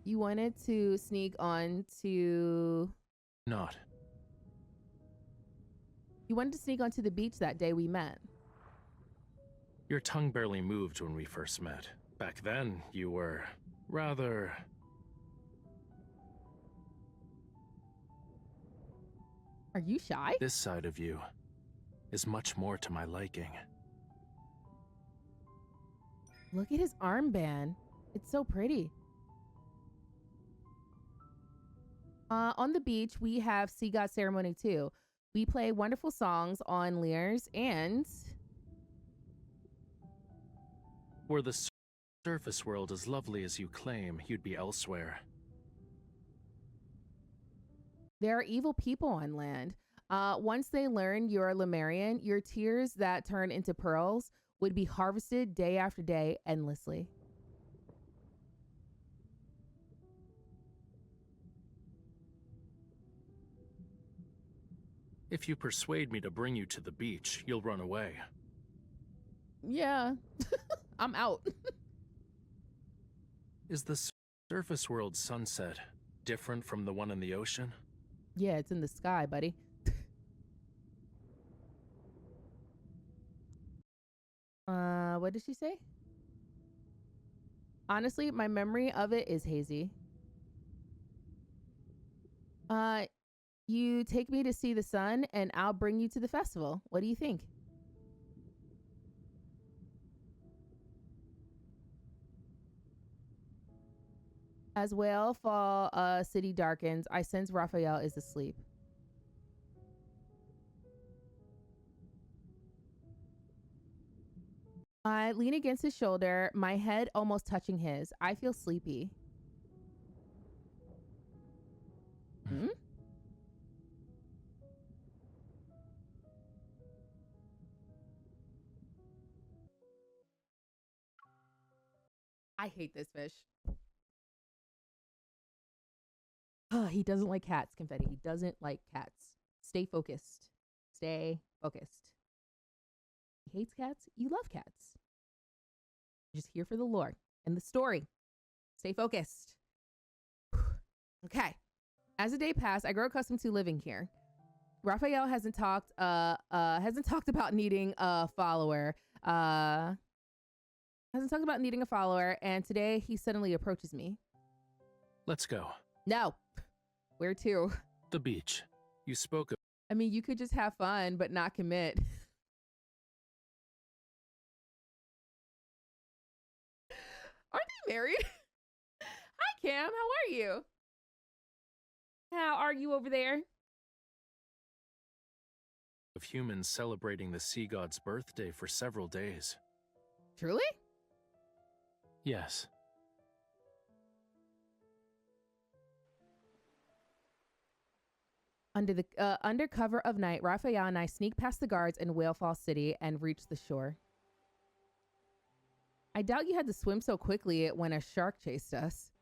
You wanted to sneak on to... Not. You wanted to sneak onto the beach that day we met. Your tongue barely moved when we first met. Back then, you were rather... Are you shy? This side of you is much more to my liking. Look at his armband. It's so pretty. On the beach, we have Sea God Ceremony too. We play wonderful songs on lyres and... Were the surface world as lovely as you claim, you'd be elsewhere. There are evil people on land. Once they learn you're a Lemurian, your tears that turn into pearls would be harvested day after day endlessly. If you persuade me to bring you to the beach, you'll run away. Yeah, I'm out. Is the surface world sunset different from the one in the ocean? Yeah, it's in the sky, buddy. What did she say? Honestly, my memory of it is hazy. You take me to see the sun and I'll bring you to the festival. What do you think? As well fall city darkens, I sense Raphael is asleep. I lean against his shoulder, my head almost touching his. I feel sleepy. Hmm? I hate this fish. He doesn't like cats, Confetti. He doesn't like cats. Stay focused. Stay focused. He hates cats. You love cats. You're just here for the lore and the story. Stay focused. Okay. As the day passed, I grew accustomed to living here. Raphael hasn't talked about needing a follower. And today he suddenly approaches me. Let's go. No. Where to? The beach. You spoke of... I mean, you could just have fun, but not commit. Aren't they married? Hi, Cam. How are you? How are you over there? of humans celebrating the sea god's birthday for several days. Truly? Yes. Under cover of night, Raphael and I sneak past the guards in Whalefall City and reach the shore. I doubt you had to swim so quickly when a shark chased us.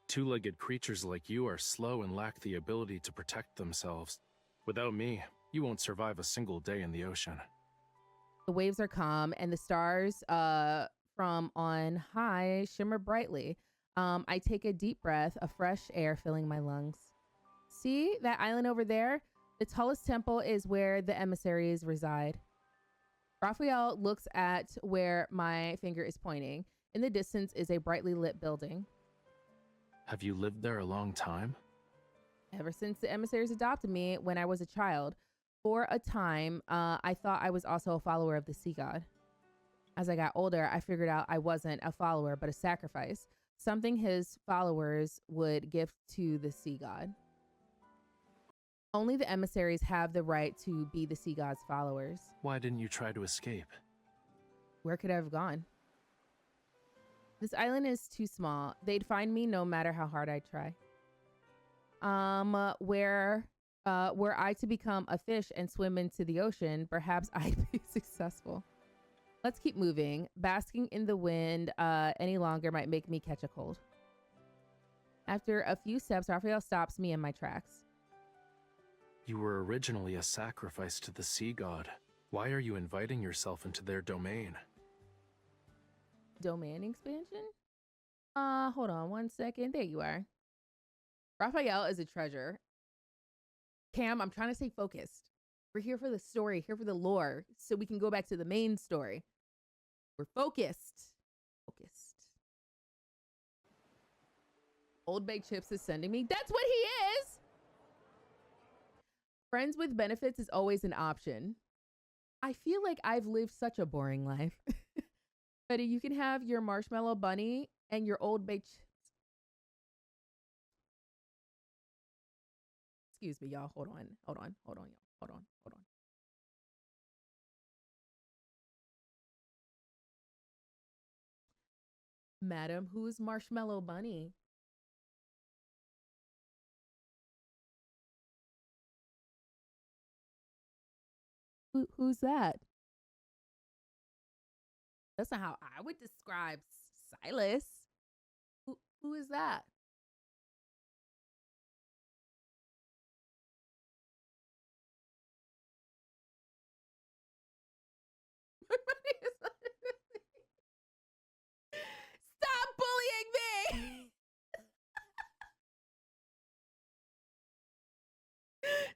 Two-legged creatures like you are slow and lack the ability to protect themselves. Without me, you won't survive a single day in the ocean. The waves are calm and the stars from on high shimmer brightly. I take a deep breath, a fresh air filling my lungs. See that island over there? The tallest temple is where the emissaries reside. Raphael looks at where my finger is pointing. In the distance is a brightly lit building. Have you lived there a long time? Ever since the emissaries adopted me when I was a child. For a time, I thought I was also a follower of the sea god. As I got older, I figured out I wasn't a follower, but a sacrifice. Something his followers would give to the sea god. Only the emissaries have the right to be the sea god's followers. Why didn't you try to escape? Where could I have gone? This island is too small. They'd find me no matter how hard I try. Were I to become a fish and swim into the ocean, perhaps I'd be successful. Let's keep moving. Basking in the wind any longer might make me catch a cold. After a few steps, Raphael stops me in my tracks. You were originally a sacrifice to the sea god. Why are you inviting yourself into their domain? Domain expansion? Hold on one second. There you are. Raphael is a treasure. Cam, I'm trying to stay focused. We're here for the story, here for the lore, so we can go back to the main story. We're focused. Focused. Old Baked Chips is sending me. That's what he is! Friends with benefits is always an option. I feel like I've lived such a boring life. But you can have your marshmallow bunny and your Old Baked Chips. Excuse me, y'all. Hold on, y'all. Hold on. Madam, who's Marshmallow Bunny? Who's that? That's not how I would describe Silas. Who is that? Stop bullying me!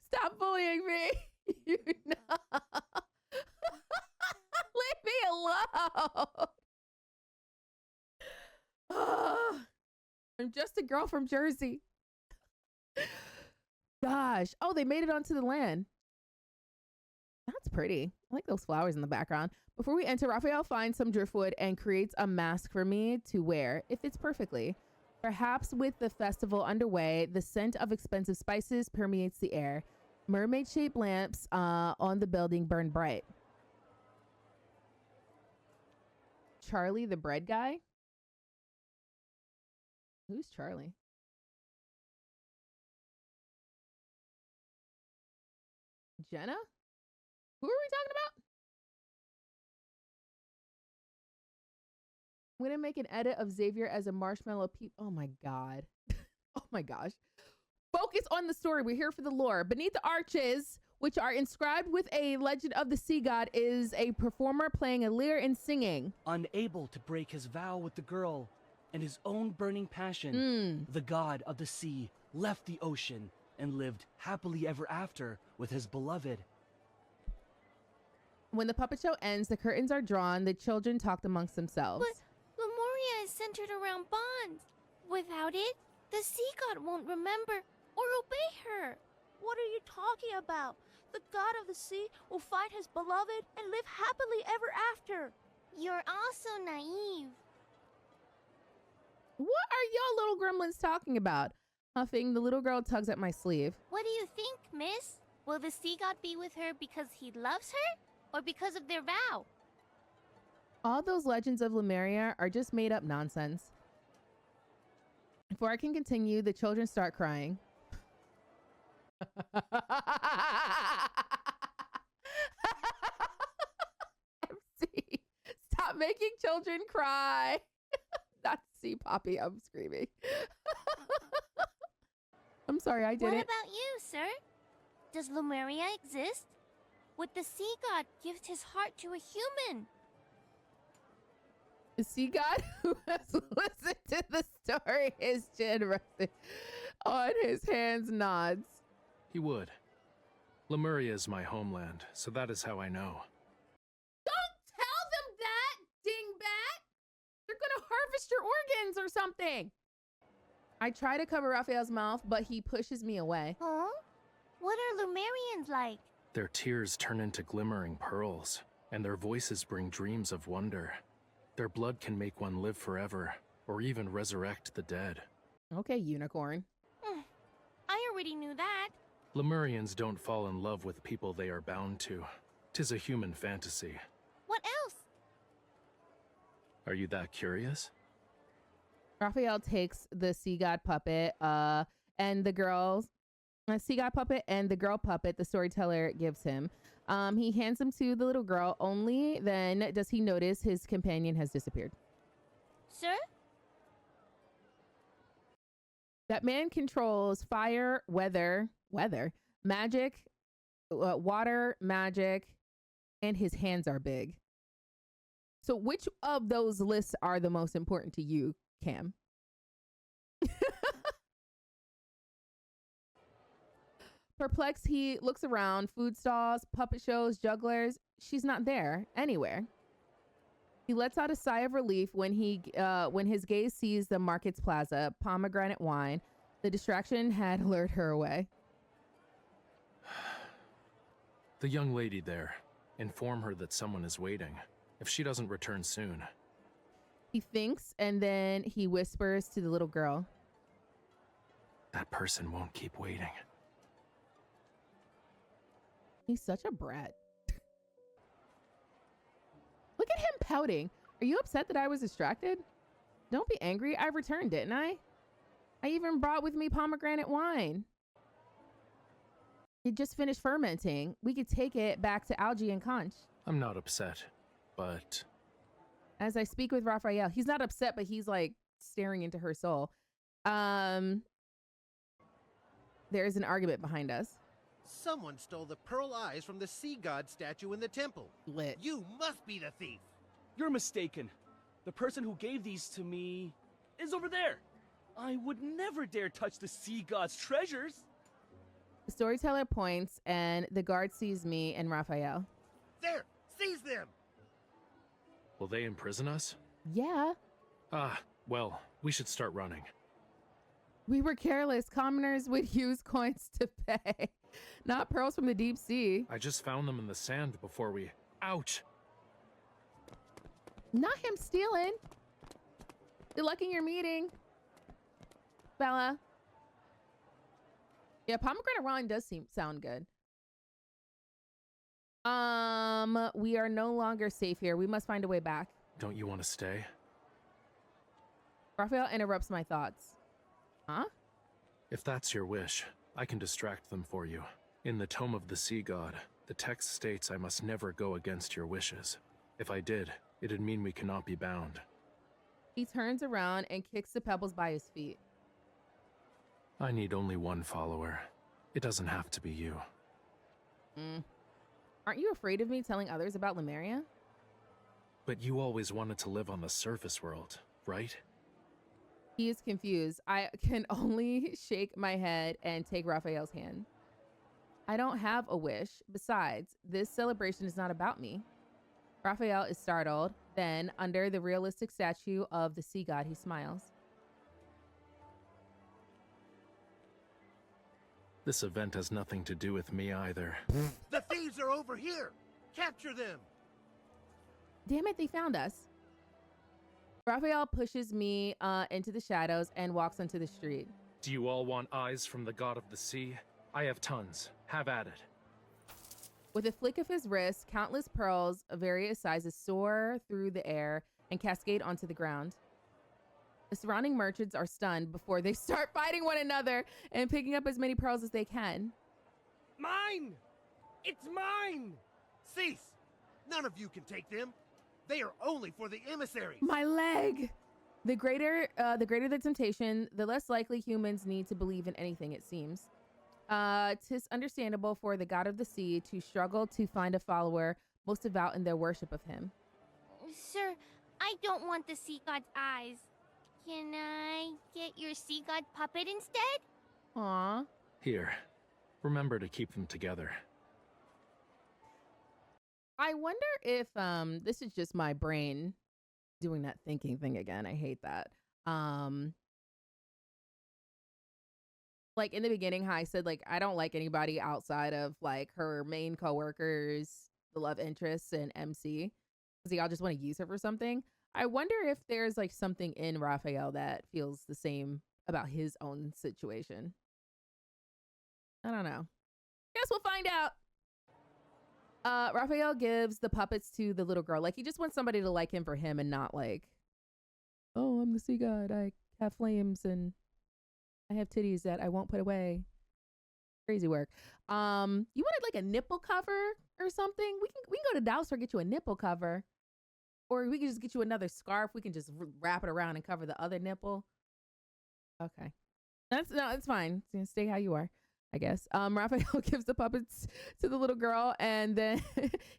Stop bullying me! You know. Leave me alone. I'm just a girl from Jersey. Gosh. Oh, they made it onto the land. That's pretty. I like those flowers in the background. Before we enter, Raphael finds some driftwood and creates a mask for me to wear. It fits perfectly. Perhaps with the festival underway, the scent of expensive spices permeates the air. Mermaid-shaped lamps on the building burn bright. Charlie the bread guy? Who's Charlie? Jenna? Who are we talking about? I'm going to make an edit of Xavier as a marshmallow peep. Oh my God. Oh my gosh. Focus on the story. We're here for the lore. Beneath the arches, which are inscribed with a legend of the sea god, is a performer playing a lyre and singing. Unable to break his vow with the girl and his own burning passion, the god of the sea left the ocean and lived happily ever after with his beloved. When the puppet show ends, the curtains are drawn. The children talked amongst themselves. But Lemuria is centered around bonds. Without it, the sea god won't remember or obey her. What are you talking about? The god of the sea will find his beloved and live happily ever after. You're also naive. What are y'all little gremlins talking about? Huffing, the little girl tugs at my sleeve. What do you think, miss? Will the sea god be with her because he loves her or because of their vow? All those legends of Lemuria are just made up nonsense. Before I can continue, the children start crying. MC, stop making children cry. Not see Poppy, I'm screaming. I'm sorry, I did What it. about you, sir? Does Lemuria exist? Would the sea god give his heart to a human? The sea god who has listened to the story, his chin resting on his hands, nods. He would. Lemuria is my homeland, so that is how I know. Don't tell them that, dingbat! They're gonna harvest your organs or something. I try to cover Raphael's mouth, but he pushes me away. Huh? What are Lemurians like? Their tears turn into glimmering pearls, and their voices bring dreams of wonder. Their blood can make one live forever, or even resurrect the dead. Okay, unicorn. I already knew that. Lemurians don't fall in love with people they are bound to. 'Tis a human fantasy. What else? Are you that curious? Raphael takes the sea god puppet, and the girls a sea god puppet and the girl puppet the storyteller gives him. He hands them to the little girl. Only then does he notice his companion has disappeared. Sir? That man controls fire, weather, magic, water, magic, and his hands are big. So which of those lists are the most important to you, Cam? Perplexed, he looks around. Food stalls, puppet shows, jugglers. She's not there anywhere. He lets out a sigh of relief when his gaze sees the market's plaza, pomegranate wine. The distraction had lured her away. The young lady there. Inform her that someone is waiting. If she doesn't return soon. He thinks, and then he whispers to the little girl. That person won't keep waiting. He's such a brat. Look at him pouting. Are you upset that I was distracted? Don't be angry. I returned, didn't I? I even brought with me pomegranate wine. It just finished fermenting. We could take it back to Algie and Conch. I'm not upset, but... As I speak with Raphael, he's not upset, but he's like staring into her soul. There is an argument behind us. Someone stole the pearl eyes from the sea god statue in the temple. Lit. You must be the thief. You're mistaken. The person who gave these to me is over there. I would never dare touch the sea god's treasures. The storyteller points, and the guard sees me and Raphael. There! Seize them! Will they imprison us? Yeah. Well, we should start running. We were careless. Commoners would use coins to pay, not pearls from the deep sea. I just found them in the sand before we... Ouch! Not him stealing. Good luck in your meeting, Bella. Yeah, pomegranate wine does sound good. We are no longer safe here. We must find a way back. Don't you want to stay? Raphael interrupts my thoughts. Huh? If that's your wish, I can distract them for you. In the Tome of the Sea God, the text states I must never go against your wishes. If I did, it'd mean we cannot be bound. He turns around and kicks the pebbles by his feet. I need only one follower. It doesn't have to be you. Aren't you afraid of me telling others about Lemuria? But you always wanted to live on the surface world, right? He is confused. I can only shake my head and take Raphael's hand. I don't have a wish. Besides, this celebration is not about me. Raphael is startled. Then, under the realistic statue of the sea god, he smiles. This event has nothing to do with me either. The thieves are over here! Capture them! Damn it, they found us. Raphael pushes me into the shadows and walks onto the street. Do you all want eyes from the god of the sea? I have tons. Have at it. With a flick of his wrist, countless pearls of various sizes soar through the air and cascade onto the ground. The surrounding merchants are stunned before they start fighting one another and picking up as many pearls as they can. Mine! It's mine! Cease! None of you can take them. They are only for the emissaries. My leg! The greater the temptation, the less likely humans need to believe in anything, it seems. 'Tis understandable for the god of the sea to struggle to find a follower most devout in their worship of him. Sir, I don't want the sea god's eyes. Can I get your sea god puppet instead? Aw. Here. Remember to keep them together. I wonder if this is just my brain doing that thinking thing again. I hate that. Like in the beginning, how I said like I don't like anybody outside of like her main coworkers, the love interests, and MC, because y'all just want to use her for something. I wonder if there's like something in Raphael that feels the same about his own situation. I don't know. Guess we'll find out. Raphael gives the puppets to the little girl. Like he just wants somebody to like him for him and not like, oh, I'm the sea god. I have flames and I have titties that I won't put away. Crazy work. You wanted like a nipple cover or something? We can go to Dollar Store, get you a nipple cover. Or we can just get you another scarf. We can just wrap it around and cover the other nipple. Okay. It's fine. Stay how you are, I guess. Raphael gives the puppets to the little girl, and then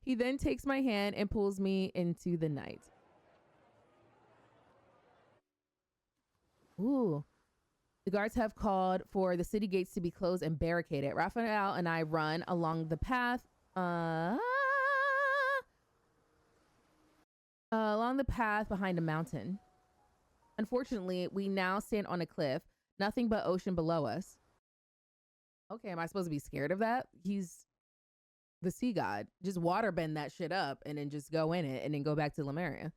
he then takes my hand and pulls me into the night. Ooh. The guards have called for the city gates to be closed and barricaded. Raphael and I run along the path. Along the path behind a mountain. Unfortunately, we now stand on a cliff, nothing but ocean below us. Okay, am I supposed to be scared of that? He's the sea god. Just waterbend that shit up and then just go in it and then go back to Lemuria.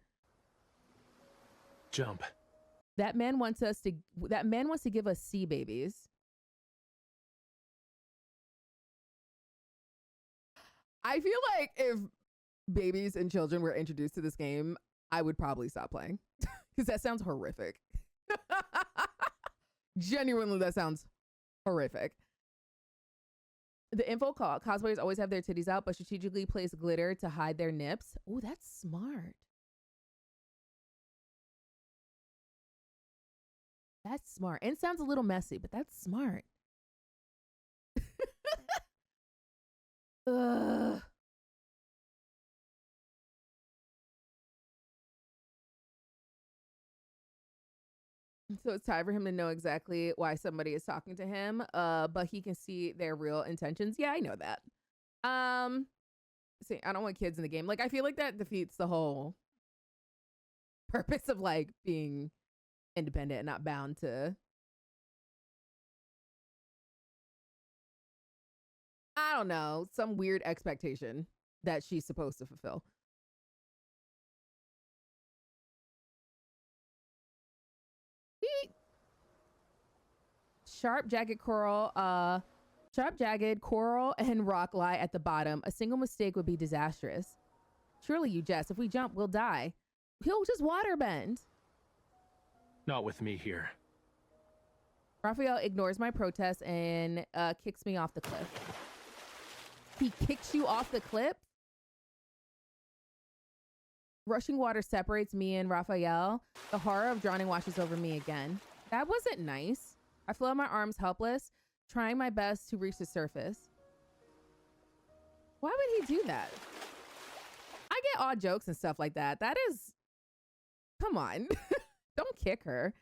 Jump. That man wants to give us sea babies. I feel like if babies and children were introduced to this game, I would probably stop playing because that sounds horrific. Genuinely, that sounds horrific. The info call, cosplayers always have their titties out, but strategically place glitter to hide their nips. Oh, that's smart. That's smart. And sounds a little messy, but that's smart. Ugh. So it's time for him to know exactly why somebody is talking to him, but he can see their real intentions. Yeah, I know that. See, I don't want kids in the game. Like, I feel like that defeats the whole purpose of like being independent and not bound to, I don't know, some weird expectation that she's supposed to fulfill. Sharp, jagged coral and rock lie at the bottom. A single mistake would be disastrous. Surely you jest. If we jump, we'll die. He'll just waterbend. Not with me here. Raphael ignores my protest and kicks me off the cliff. He kicks you off the cliff? Rushing water separates me and Raphael. The horror of drowning washes over me again. That wasn't nice. I float my arms helpless, trying my best to reach the surface. Why would he do that? I get odd jokes and stuff like that. That is, come on. Don't kick her.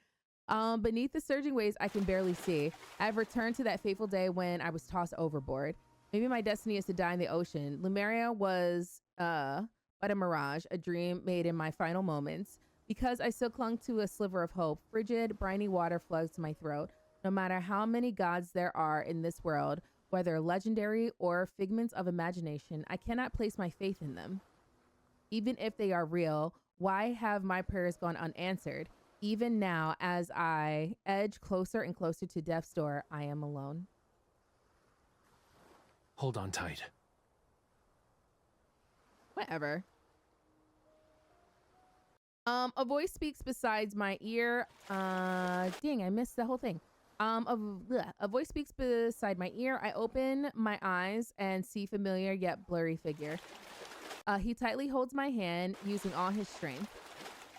Beneath the surging waves, I can barely see. I've returned to that fateful day when I was tossed overboard. Maybe my destiny is to die in the ocean. Lemuria was but a mirage, a dream made in my final moments. Because I still clung to a sliver of hope, frigid, briny water floods my throat. No matter how many gods there are in this world, whether legendary or figments of imagination, I cannot place my faith in them. Even if they are real, why have my prayers gone unanswered? Even now, as I edge closer and closer to death's door, I am alone. Hold on tight. Whatever. A voice speaks besides my ear. Dang, I missed the whole thing. A voice speaks beside my ear. I open my eyes and see familiar yet blurry figure. He tightly holds my hand using all his strength.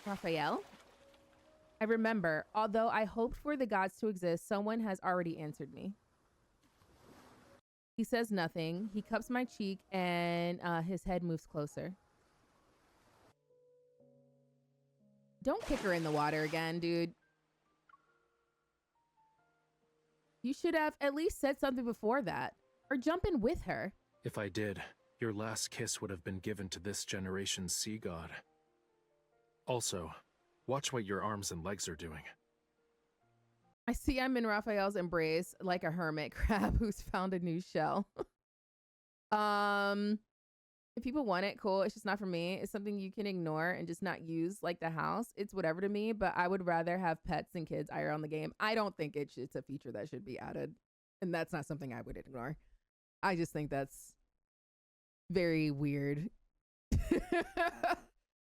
Raphael? I remember, although I hoped for the gods to exist, someone has already answered me. He says nothing. He cups my cheek and his head moves closer. Don't kick her in the water again, dude. You should have at least said something before that. Or jump in with her. If I did, your last kiss would have been given to this generation's sea god. Also, watch what your arms and legs are doing. I see I'm in Raphael's embrace like a hermit crab who's found a new shell. If people want it, cool. It's just not for me. It's something you can ignore and just not use, like the house. It's whatever to me, but I would rather have pets and kids around the game. I don't think it's a feature that should be added. And that's not something I would ignore. I just think that's very weird.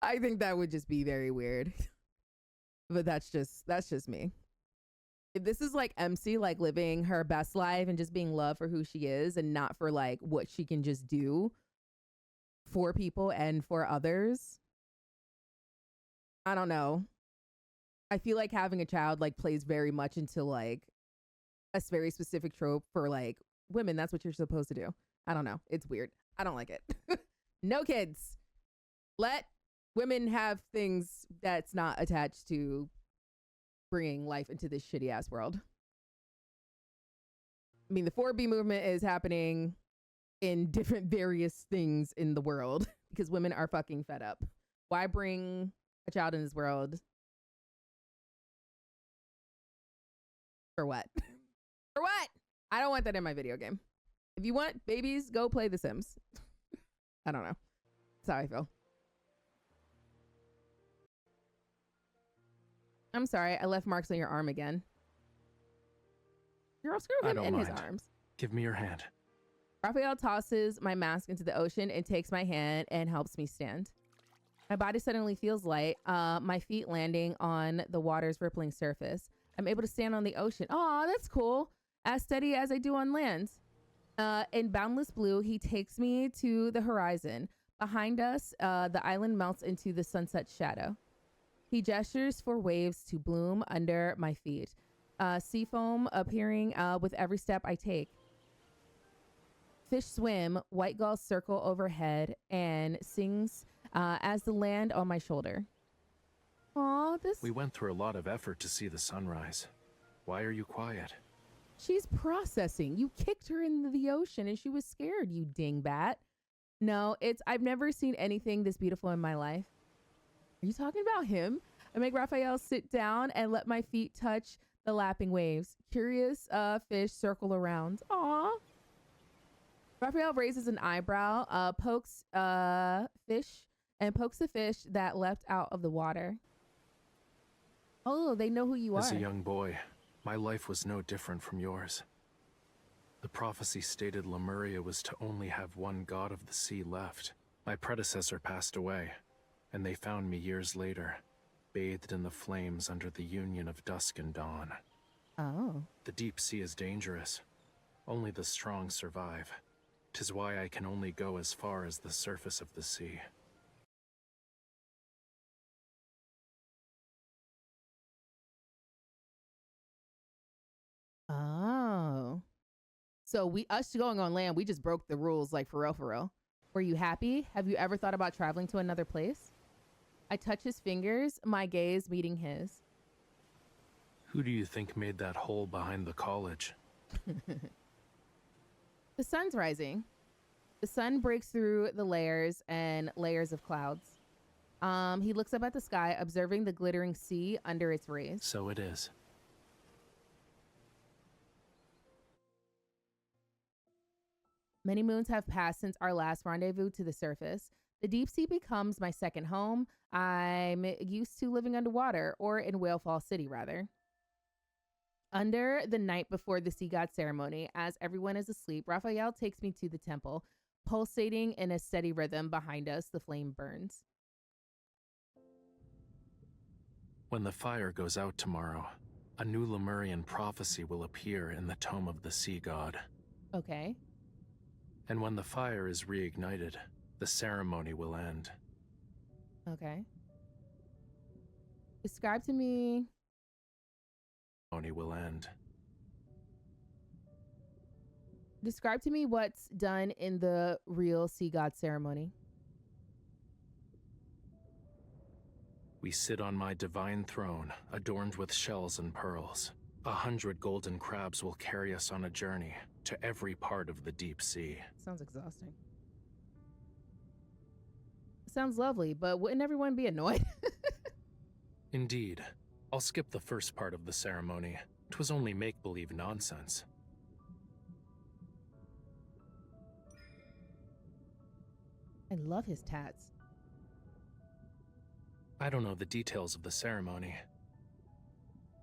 I think that would just be very weird. But that's just me. If this is like MC, like living her best life and just being loved for who she is and not for like what she can just do for people and for others. I don't know. I feel like having a child like plays very much into like a very specific trope for like women. That's what you're supposed to do. I don't know. It's weird. I don't like it. No kids. Let women have things that's not attached to bringing life into this shitty ass world. I mean, the 4B movement is happening in different various things in the world because women are fucking fed up. Why bring a child in this world? For what? For what? I don't want that in my video game. If you want babies, go play The Sims. I don't know. That's how I feel. I'm sorry, I left marks on your arm again. Girl, screw him in his arms. Give me your hand. Raphael tosses my mask into the ocean and takes my hand and helps me stand. My body suddenly feels light, my feet landing on the water's rippling surface. I'm able to stand on the ocean. Aw, that's cool. As steady as I do on land. In boundless blue, he takes me to the horizon. Behind us, the island melts into the sunset shadow. He gestures for waves to bloom under my feet. Sea foam appearing with every step I take. Fish swim, white gulls circle overhead, and sings as the land on my shoulder. Aw, this... We went through a lot of effort to see the sunrise. Why are you quiet? She's processing. You kicked her into the ocean and she was scared, you dingbat. No, I've never seen anything this beautiful in my life. Are you talking about him? I make Raphael sit down and let my feet touch the lapping waves. Curious fish circle around. Aw. Raphael raises an eyebrow, pokes the fish that leapt out of the water. Oh, they know who you are. As a young boy, my life was no different from yours. The prophecy stated Lemuria was to only have one god of the sea left. My predecessor passed away, and they found me years later, bathed in the flames under the union of dusk and dawn. Oh. The deep sea is dangerous. Only the strong survive. 'Tis why I can only go as far as the surface of the sea. Oh. So us going on land, we just broke the rules, like for real, for real. Were you happy? Have you ever thought about traveling to another place? I touch his fingers, my gaze meeting his. Who do you think made that hole behind the college? The sun's rising. The sun breaks through the layers and layers of clouds. He looks up at the sky, observing the glittering sea under its rays. So it is. Many moons have passed since our last rendezvous to the surface. The deep sea becomes my second home. I'm used to living underwater, or in Whale Fall City, rather. Under the night before the sea god ceremony, as everyone is asleep, Raphael takes me to the temple. Pulsating in a steady rhythm behind us, the flame burns. When the fire goes out tomorrow, a new Lemurian prophecy will appear in the tome of the sea god. Okay. And when the fire is reignited, the ceremony will end. Okay. Describe to me... Ceremony will end. Describe to me what's done in the real sea god ceremony. We sit on my divine throne, adorned with shells and pearls. 100 golden crabs will carry us on a journey to every part of the deep sea. Sounds exhausting. Sounds lovely, but wouldn't everyone be annoyed? Indeed. I'll skip the first part of the ceremony. 'Twas only make-believe nonsense. I love his tats. I don't know the details of the ceremony,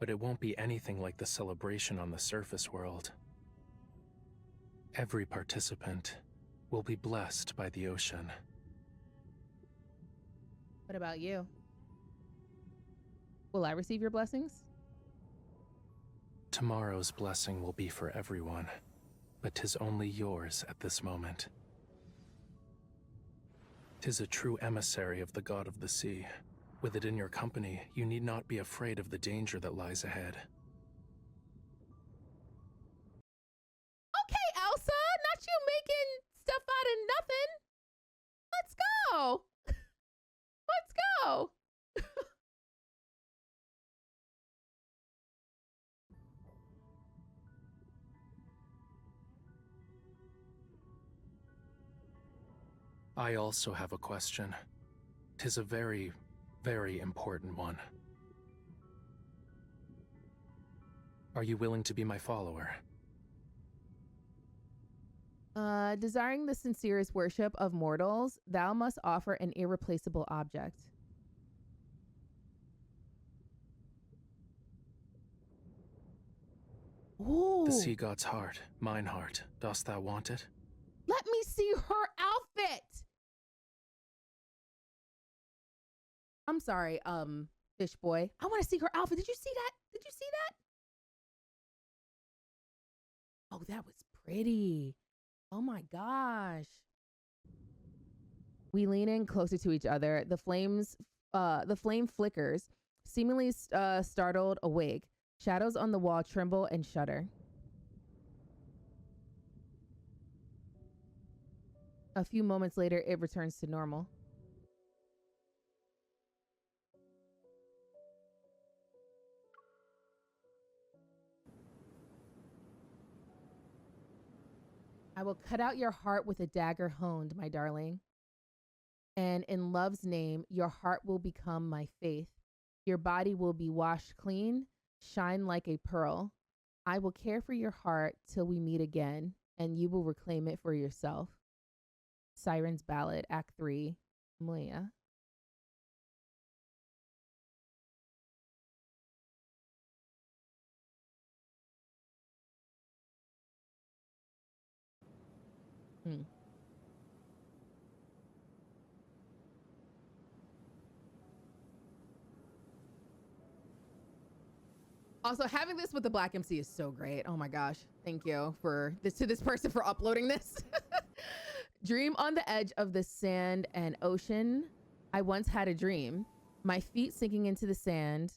but it won't be anything like the celebration on the surface world. Every participant will be blessed by the ocean. What about you? Will I receive your blessings? Tomorrow's blessing will be for everyone, but 'tis only yours at this moment. 'Tis a true emissary of the god of the sea. With it in your company, you need not be afraid of the danger that lies ahead. Okay, Elsa, not you making stuff out of nothing. Let's go. Let's go. I also have a question. 'Tis a very, very important one. Are you willing to be my follower? Desiring the sincerest worship of mortals, thou must offer an irreplaceable object. Ooh. The sea god's heart, mine heart. Dost thou want it? Let me see her outfit. I'm sorry, fish boy. I want to see her outfit. Did you see that? Did you see that? Oh, that was pretty. Oh my gosh. We lean in closer to each other. The flame flickers, seemingly startled awake. Shadows on the wall tremble and shudder. A few moments later, it returns to normal. I will cut out your heart with a dagger honed, my darling. And in love's name, your heart will become my faith. Your body will be washed clean, shine like a pearl. I will care for your heart till we meet again, and you will reclaim it for yourself. Siren's Ballad, Act 3, Mlia. Also, having this with the Black MC is so great. Oh my gosh. Thank you for this to this person for uploading this. Dream on the edge of the sand and ocean. I once had a dream. My feet sinking into the sand,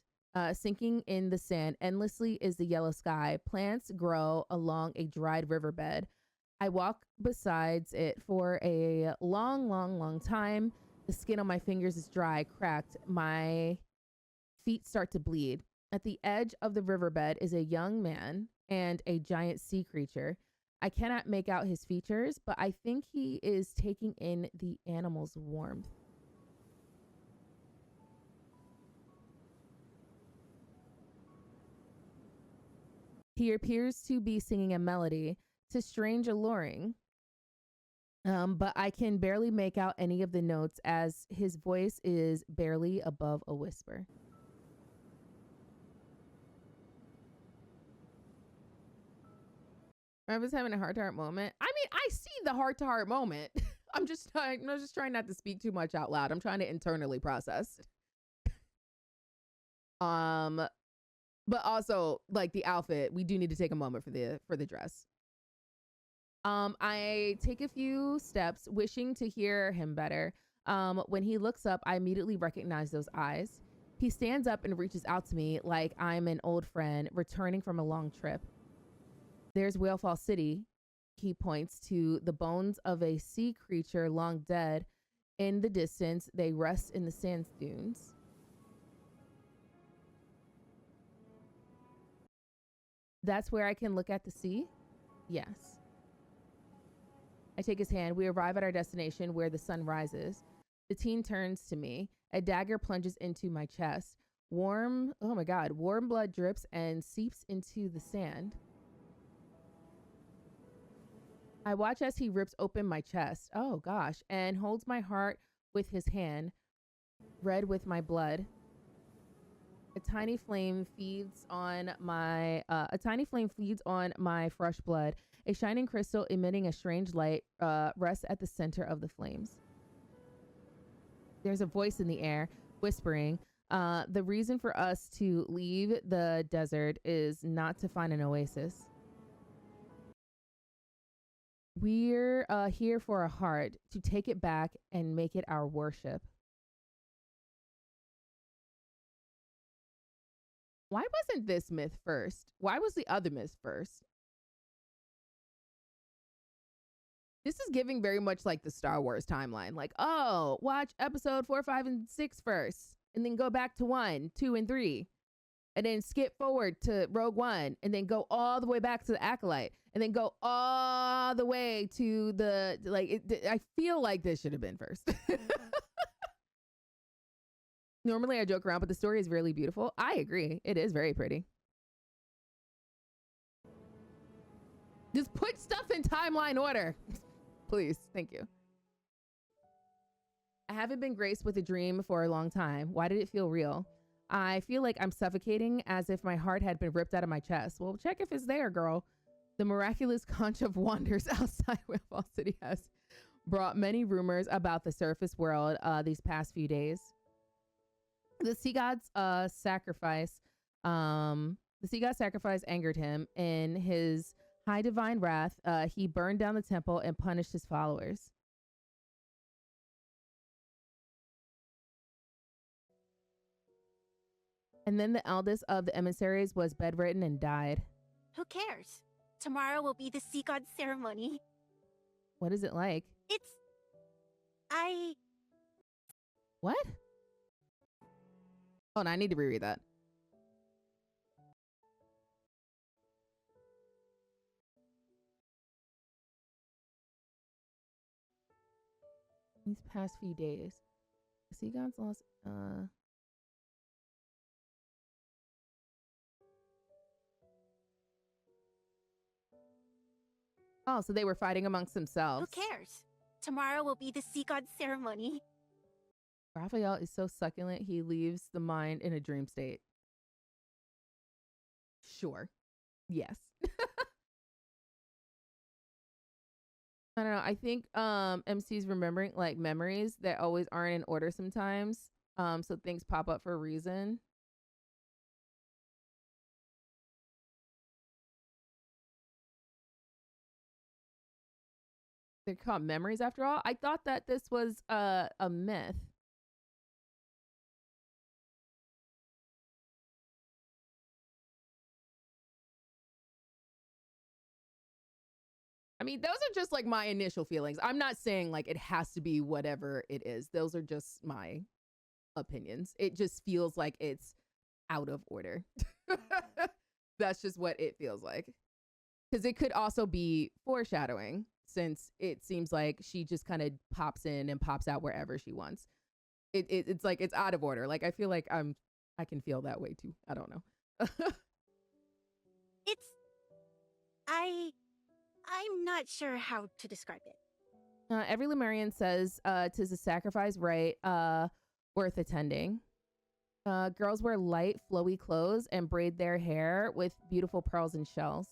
sinking in the sand endlessly is the yellow sky. Plants grow along a dried riverbed. I walk beside it for a long, long, long time. The skin on my fingers is dry, cracked. My feet start to bleed. At the edge of the riverbed is a young man and a giant sea creature. I cannot make out his features, but I think he is taking in the animal's warmth. He appears to be singing a melody. It's strange, alluring. But I can barely make out any of the notes as his voice is barely above a whisper. I was having a heart-to-heart moment. I mean, I see the heart-to-heart moment. I'm just trying not to speak too much out loud. I'm trying to internally process. But also, like, the outfit, we do need to take a moment for the dress. I take a few steps, wishing to hear him better. When he looks up, I immediately recognize those eyes. He stands up and reaches out to me like I'm an old friend returning from a long trip. There's Whalefall City. He points to the bones of a sea creature long dead. In the distance, they rest in the sand dunes. That's where I can look at the sea? Yes. I take his hand. We arrive at our destination where the sun rises. The teen turns to me. A dagger plunges into my chest. Warm blood drips and seeps into the sand. I watch as he rips open my chest. Oh gosh. And holds my heart with his hand, red with my blood. A tiny flame feeds on my fresh blood. A shining crystal emitting a strange light rests at the center of the flames. There's a voice in the air whispering, The reason for us to leave the desert is not to find an oasis. We're here for a heart, to take it back and make it our worship. Why wasn't this myth first? Why was the other myth first? This is giving very much like the Star Wars timeline. Like, oh, watch episode 4, 5, and 6 first, and then go back to 1, 2, and 3. And then skip forward to Rogue One, and then go all the way back to the Acolyte, and then go all the way to the, like, I feel like this should have been first. Normally I joke around, but the story is really beautiful. I agree. It is very pretty. Just put stuff in timeline order. Please. Thank you. I haven't been graced with a dream for a long time. Why did it feel real? I feel like I'm suffocating, as if my heart had been ripped out of my chest. Well, check if it's there, girl. The miraculous conch of wonders outside Windfall City has brought many rumors about the surface world these past few days. The sea god's sacrifice angered him. In his high divine wrath, he burned down the temple and punished his followers. And then the eldest of the emissaries was bedridden and died. Who cares? Tomorrow will be the sea god ceremony. What is it like? What? Hold on, I need to reread that. These past few days, the sea gods lost. Oh, so they were fighting amongst themselves. Who cares? Tomorrow will be the sea god ceremony. Raphael is so succulent, he leaves the mind in a dream state. Sure. Yes. I don't know. I think MC's remembering like memories that always aren't in order sometimes. So things pop up for a reason. They're called memories after all. I thought that this was a myth. I mean, those are just like my initial feelings. I'm not saying like it has to be whatever it is. Those are just my opinions. It just feels like it's out of order. That's just what it feels like. Because it could also be foreshadowing, since it seems like she just kind of pops in and pops out wherever she wants. It's like it's out of order. Like I feel like I can feel that way too. I don't know. I'm not sure how to describe it. Every Lemurian says 'tis a sacrifice right worth attending. Girls wear light, flowy clothes and braid their hair with beautiful pearls and shells.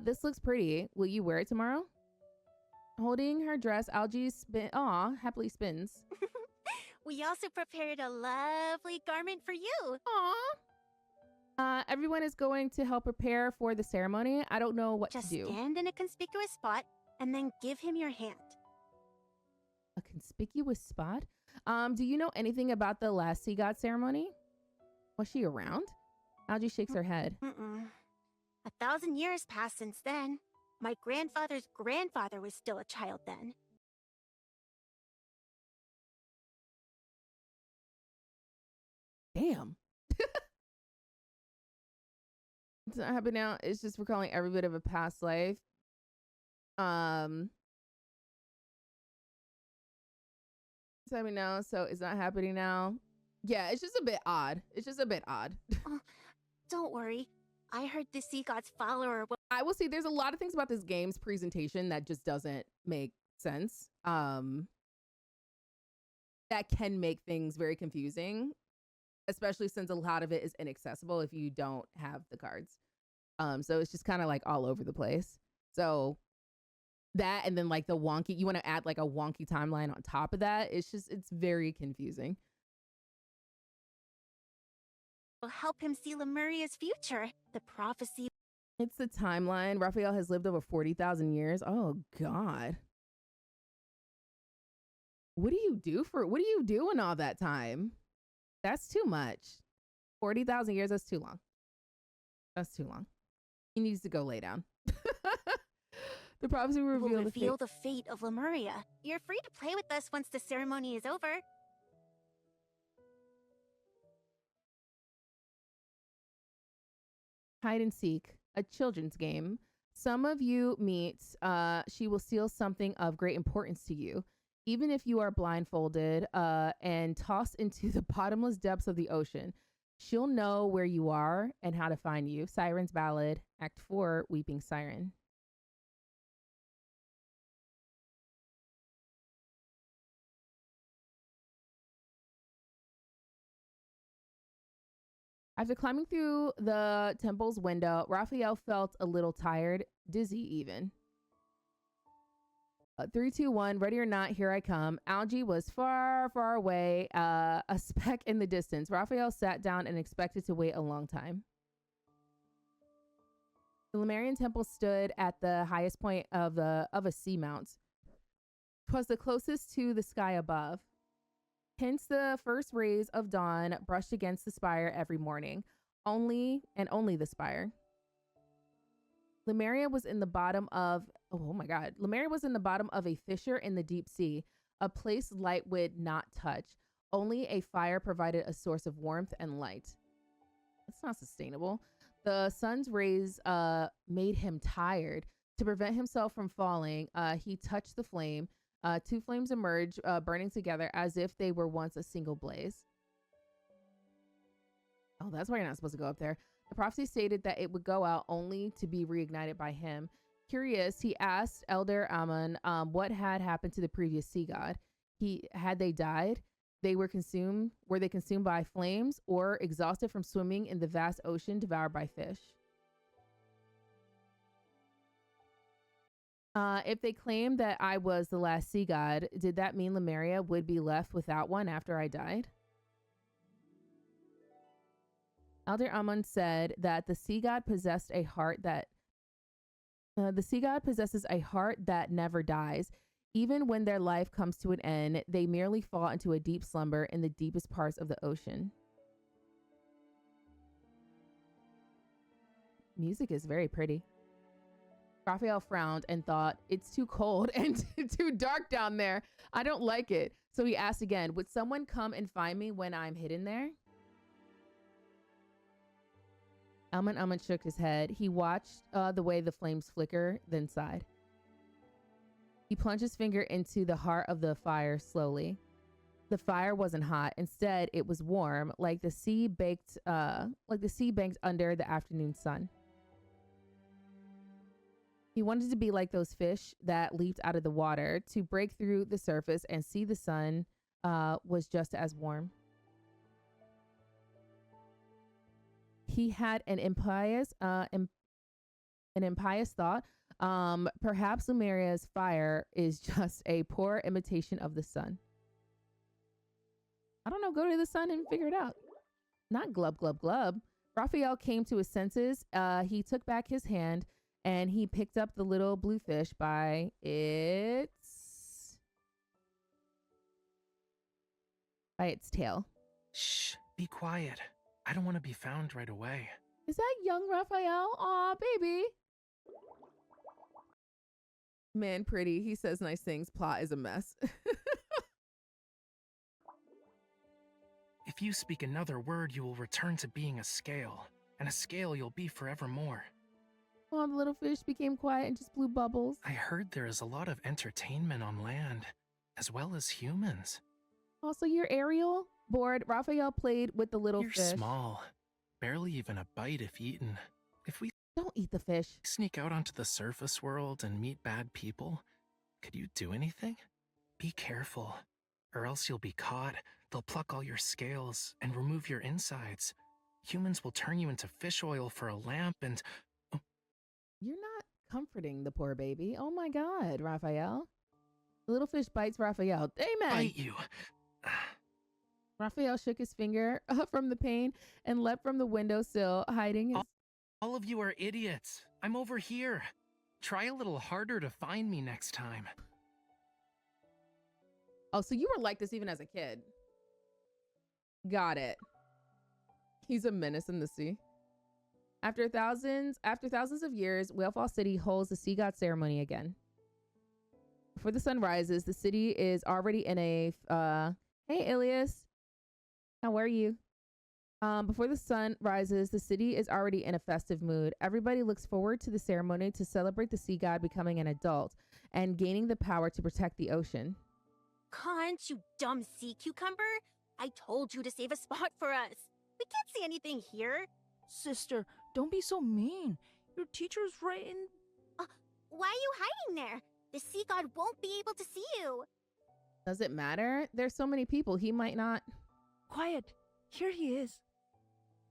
This looks pretty. Will you wear it tomorrow? Holding her dress, Algie happily spins. We also prepared a lovely garment for you. Everyone is going to help prepare for the ceremony. I don't know what Just to do. stand in a conspicuous spot and then give him your hand. A conspicuous spot? Do you know anything about the last sea god ceremony? Was she around? Algie shakes her head. 1,000 years passed since then. My grandfather's grandfather was still a child then. Damn. It's not happening now. It's just recalling every bit of a past life. It's happening now, so it's not happening now. Yeah, it's just a bit odd. Don't worry. I heard the sea god's follower will— I will say there's a lot of things about this game's presentation that just doesn't make sense. That can make things very confusing, especially since a lot of it is inaccessible if you don't have the cards. So it's just kind of like all over the place. So that, and then like the wonky, you want to add like a wonky timeline on top of that. It's very confusing. will help him see Lemuria's future. The prophecy. It's the timeline. Raphael has lived over 40,000 years. Oh, God. What do you do in all that time? That's too much. 40,000 years, that's too long. That's too long. He needs to go lay down. The prophecy will reveal the fate of Lemuria. You're free to play with us once the ceremony is over. Hide and seek, a children's game. Some of you meet, she will steal something of great importance to you. Even if you are blindfolded and tossed into the bottomless depths of the ocean, she'll know where you are and how to find you. Siren's Ballad, Act 4, Weeping Siren. After climbing through the temple's window, Raphael felt a little tired, dizzy even. 3, 2, 1, ready or not, here I come. Algae was far, far away, a speck in the distance. Raphael sat down and expected to wait a long time. The Lemurian temple stood at the highest point of a seamount. 'Twas the closest to the sky above. Hence the first rays of dawn brushed against the spire every morning. Only the spire. Lemuria was in the bottom of, Lemuria was in the bottom of a fissure in the deep sea, a place light would not touch. Only a fire provided a source of warmth and light. That's not sustainable. The sun's rays made him tired. To prevent himself from falling, he touched the flame. 2 flames emerged, burning together as if they were once a single blaze. Oh, that's why you're not supposed to go up there. The prophecy stated that it would go out only to be reignited by him. Curious, he asked Elder Ammon what had happened to the previous sea god. Had they died? Were they consumed by flames or exhausted from swimming in the vast ocean devoured by fish? If they claimed that I was the last sea god, did that mean Lemuria would be left without one after I died? Elder Ammon said that the sea god possessed a heart that possesses a heart that never dies. Even when their life comes to an end, they merely fall into a deep slumber in the deepest parts of the ocean. Music is very pretty. Raphael frowned and thought, it's too cold and too dark down there. I don't like it. So he asked again, would someone come and find me when I'm hidden there? Ammon shook his head. He watched the way the flames flicker, then sighed. He plunged his finger into the heart of the fire slowly. The fire wasn't hot. Instead, it was warm, like the sea baked under the afternoon sun. He wanted to be like those fish that leaped out of the water. To break through the surface and see the sun was just as warm. He had an impious thought. Perhaps Lemuria's fire is just a poor imitation of the sun. I don't know. Go to the sun and figure it out. Not glub, glub, glub. Raphael came to his senses. He took back his hand and he picked up the little blue fish by its tail. Shh, be quiet. I don't want to be found right away. Is that young Raphael? Aw, baby. Man, pretty. He says nice things. Plot is a mess. If you speak another word, you will return to being a scale. And a scale you'll be forevermore. Oh, the little fish became quiet and just blew bubbles. I heard there is a lot of entertainment on land, as well as humans. Also, you're Ariel? Bored, Raphael played with the little You're fish. small. Barely even a bite if eaten. If we Don't eat the fish. sneak out onto the surface world and meet bad people, could you do anything? Be careful, or else you'll be caught. They'll pluck all your scales and remove your insides. Humans will turn you into fish oil for a lamp and... You're not comforting the poor baby. Oh my God, Raphael. The little fish bites Raphael. Amen. Bite you. Raphael shook his finger from the pain and leapt from the windowsill, hiding his. All of you are idiots. I'm over here. Try a little harder to find me next time. Oh, so you were like this even as a kid. Got it. He's a menace in the sea. After thousands of years, Whalefall City holds the sea god ceremony again. Before the sun rises, the city is already in a hey Ilias. How are you? Before the sun rises, the city is already in a festive mood. Everybody looks forward to the ceremony to celebrate the sea god becoming an adult and gaining the power to protect the ocean. Can't you dumb sea cucumber? I told you to save a spot for us. We can't see anything here. Sister, don't be so mean. Your teacher's right in. Why are you hiding there? The sea god won't be able to see you. Does it matter? There's so many people, he might not. Quiet. Here he is.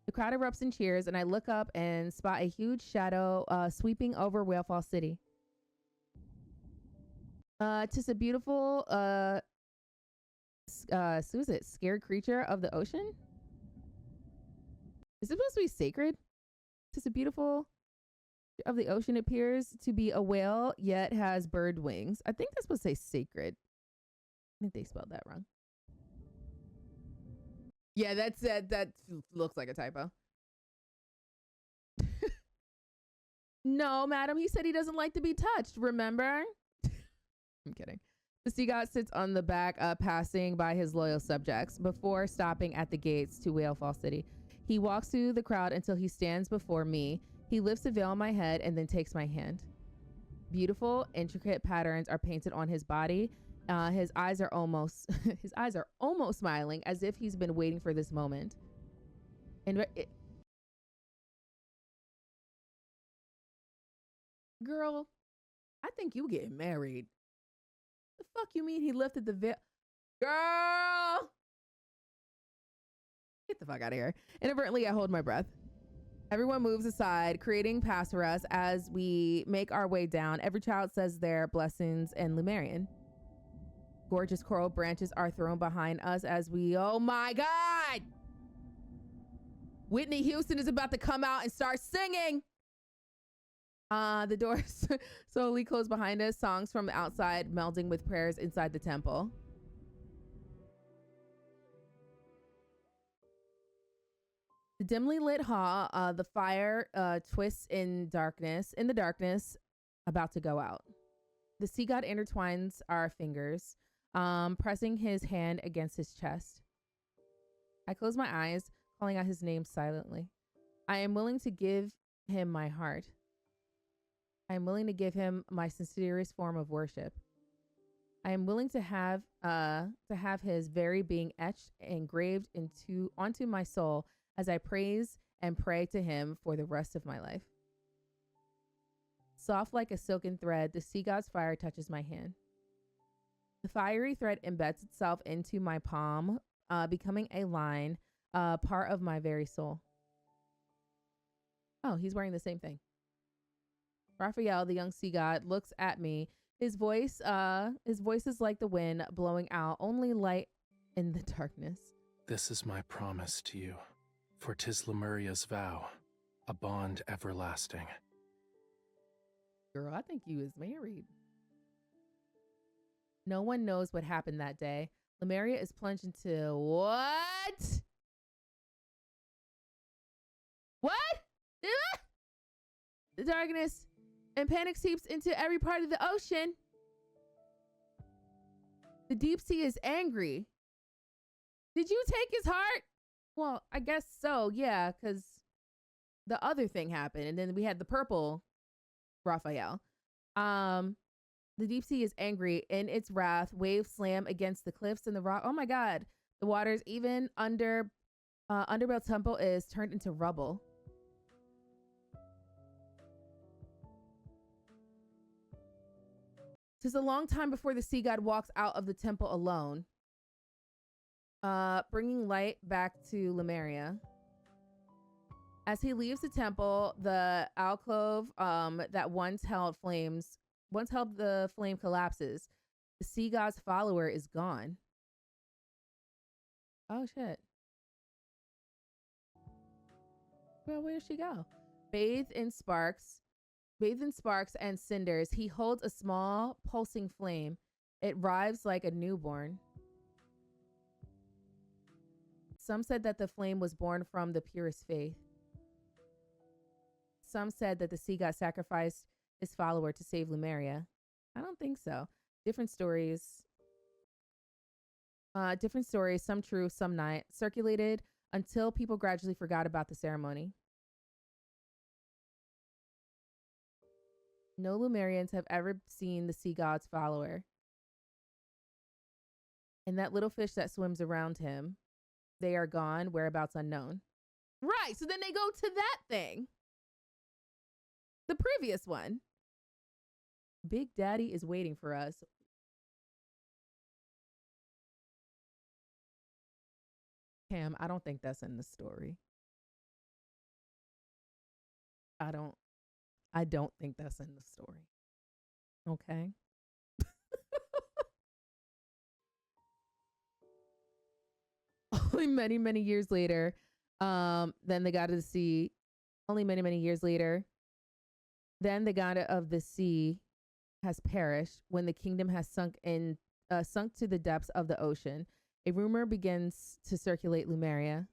The crowd erupts in cheers, and I look up and spot a huge shadow sweeping over Whalefall City. Tis a beautiful, scared creature of the ocean? Is it supposed to be sacred? Tis a beautiful of the ocean appears to be a whale, yet has bird wings. I think that's supposed to say sacred. I think they spelled that wrong. Yeah, that's that looks like a typo. No, madam, he said he doesn't like to be touched, remember? I'm kidding. The sea god sits on the back, passing by his loyal subjects before stopping at the gates to Whalefall City. He walks through the crowd until he stands before me. He lifts a veil on my head and then takes my hand. Beautiful, intricate patterns are painted on his body. His eyes are almost smiling, as if he's been waiting for this moment. And girl, I think you getting married. The fuck you mean he lifted the veil? Girl, get the fuck out of here. Inadvertently, I hold my breath. Everyone moves aside, creating paths for us as we make our way down. Every child says their blessings in Lemurian. Gorgeous coral branches are thrown behind us as we, oh my God! Whitney Houston is about to come out and start singing. The doors slowly close behind us, songs from the outside melding with prayers inside the temple. The dimly lit hall, the fire twists in the darkness, about to go out. The sea god intertwines our fingers, pressing his hand against his chest. I close my eyes, calling out his name silently. I am willing to give him my heart. I am willing to give him my sincerest form of worship. I am willing to have his very being etched and engraved onto my soul as I praise and pray to him for the rest of my life. Soft like a silken thread, the sea god's fire touches my hand. The fiery thread embeds itself into my palm, becoming a line, part of my very soul. Oh, he's wearing the same thing. Raphael, the young sea god, looks at me. His voice is like the wind blowing out, only light in the darkness. This is my promise to you, for 'tis Lemuria's vow, a bond everlasting. Girl, I think you is married. No one knows what happened that day. Lemuria is plunged into what? What? The darkness and panic seeps into every part of the ocean. The deep sea is angry. Did you take his heart? Well, I guess so, yeah, because the other thing happened, and then we had the purple Raphael. The deep sea is angry. In its wrath, waves slam against the cliffs and the rock. Oh my God. The waters, even Underbell Temple, is turned into rubble. Tis a long time before the sea god walks out of the temple alone, bringing light back to Lemuria. As he leaves the temple, the alcove that once held the flame collapses. The sea god's follower is gone. Oh shit. Well, where'd she go? Bathed in sparks and cinders, he holds a small pulsing flame. It writhes like a newborn. Some said that the flame was born from the purest faith. Some said that the sea god sacrificed his follower to save Lumeria. I don't think so. Different stories. Some true, some not, circulated until people gradually forgot about the ceremony. No Lumerians have ever seen the sea god's follower. And that little fish that swims around him, they are gone, whereabouts unknown. Right, so then they go to that thing. The previous one. Big Daddy is waiting for us. Cam, I don't think that's in the story. I don't think that's in the story. Okay. Only many, many years later, then the god of the sea, only many, many years later, then the god of the sea has perished when the kingdom has sunk to the depths of the ocean. A rumor begins to circulate Lumeria.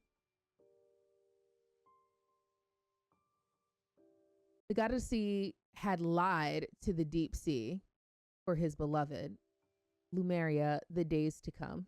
The god of the sea had lied to the deep sea for his beloved, Lumeria, the days to come.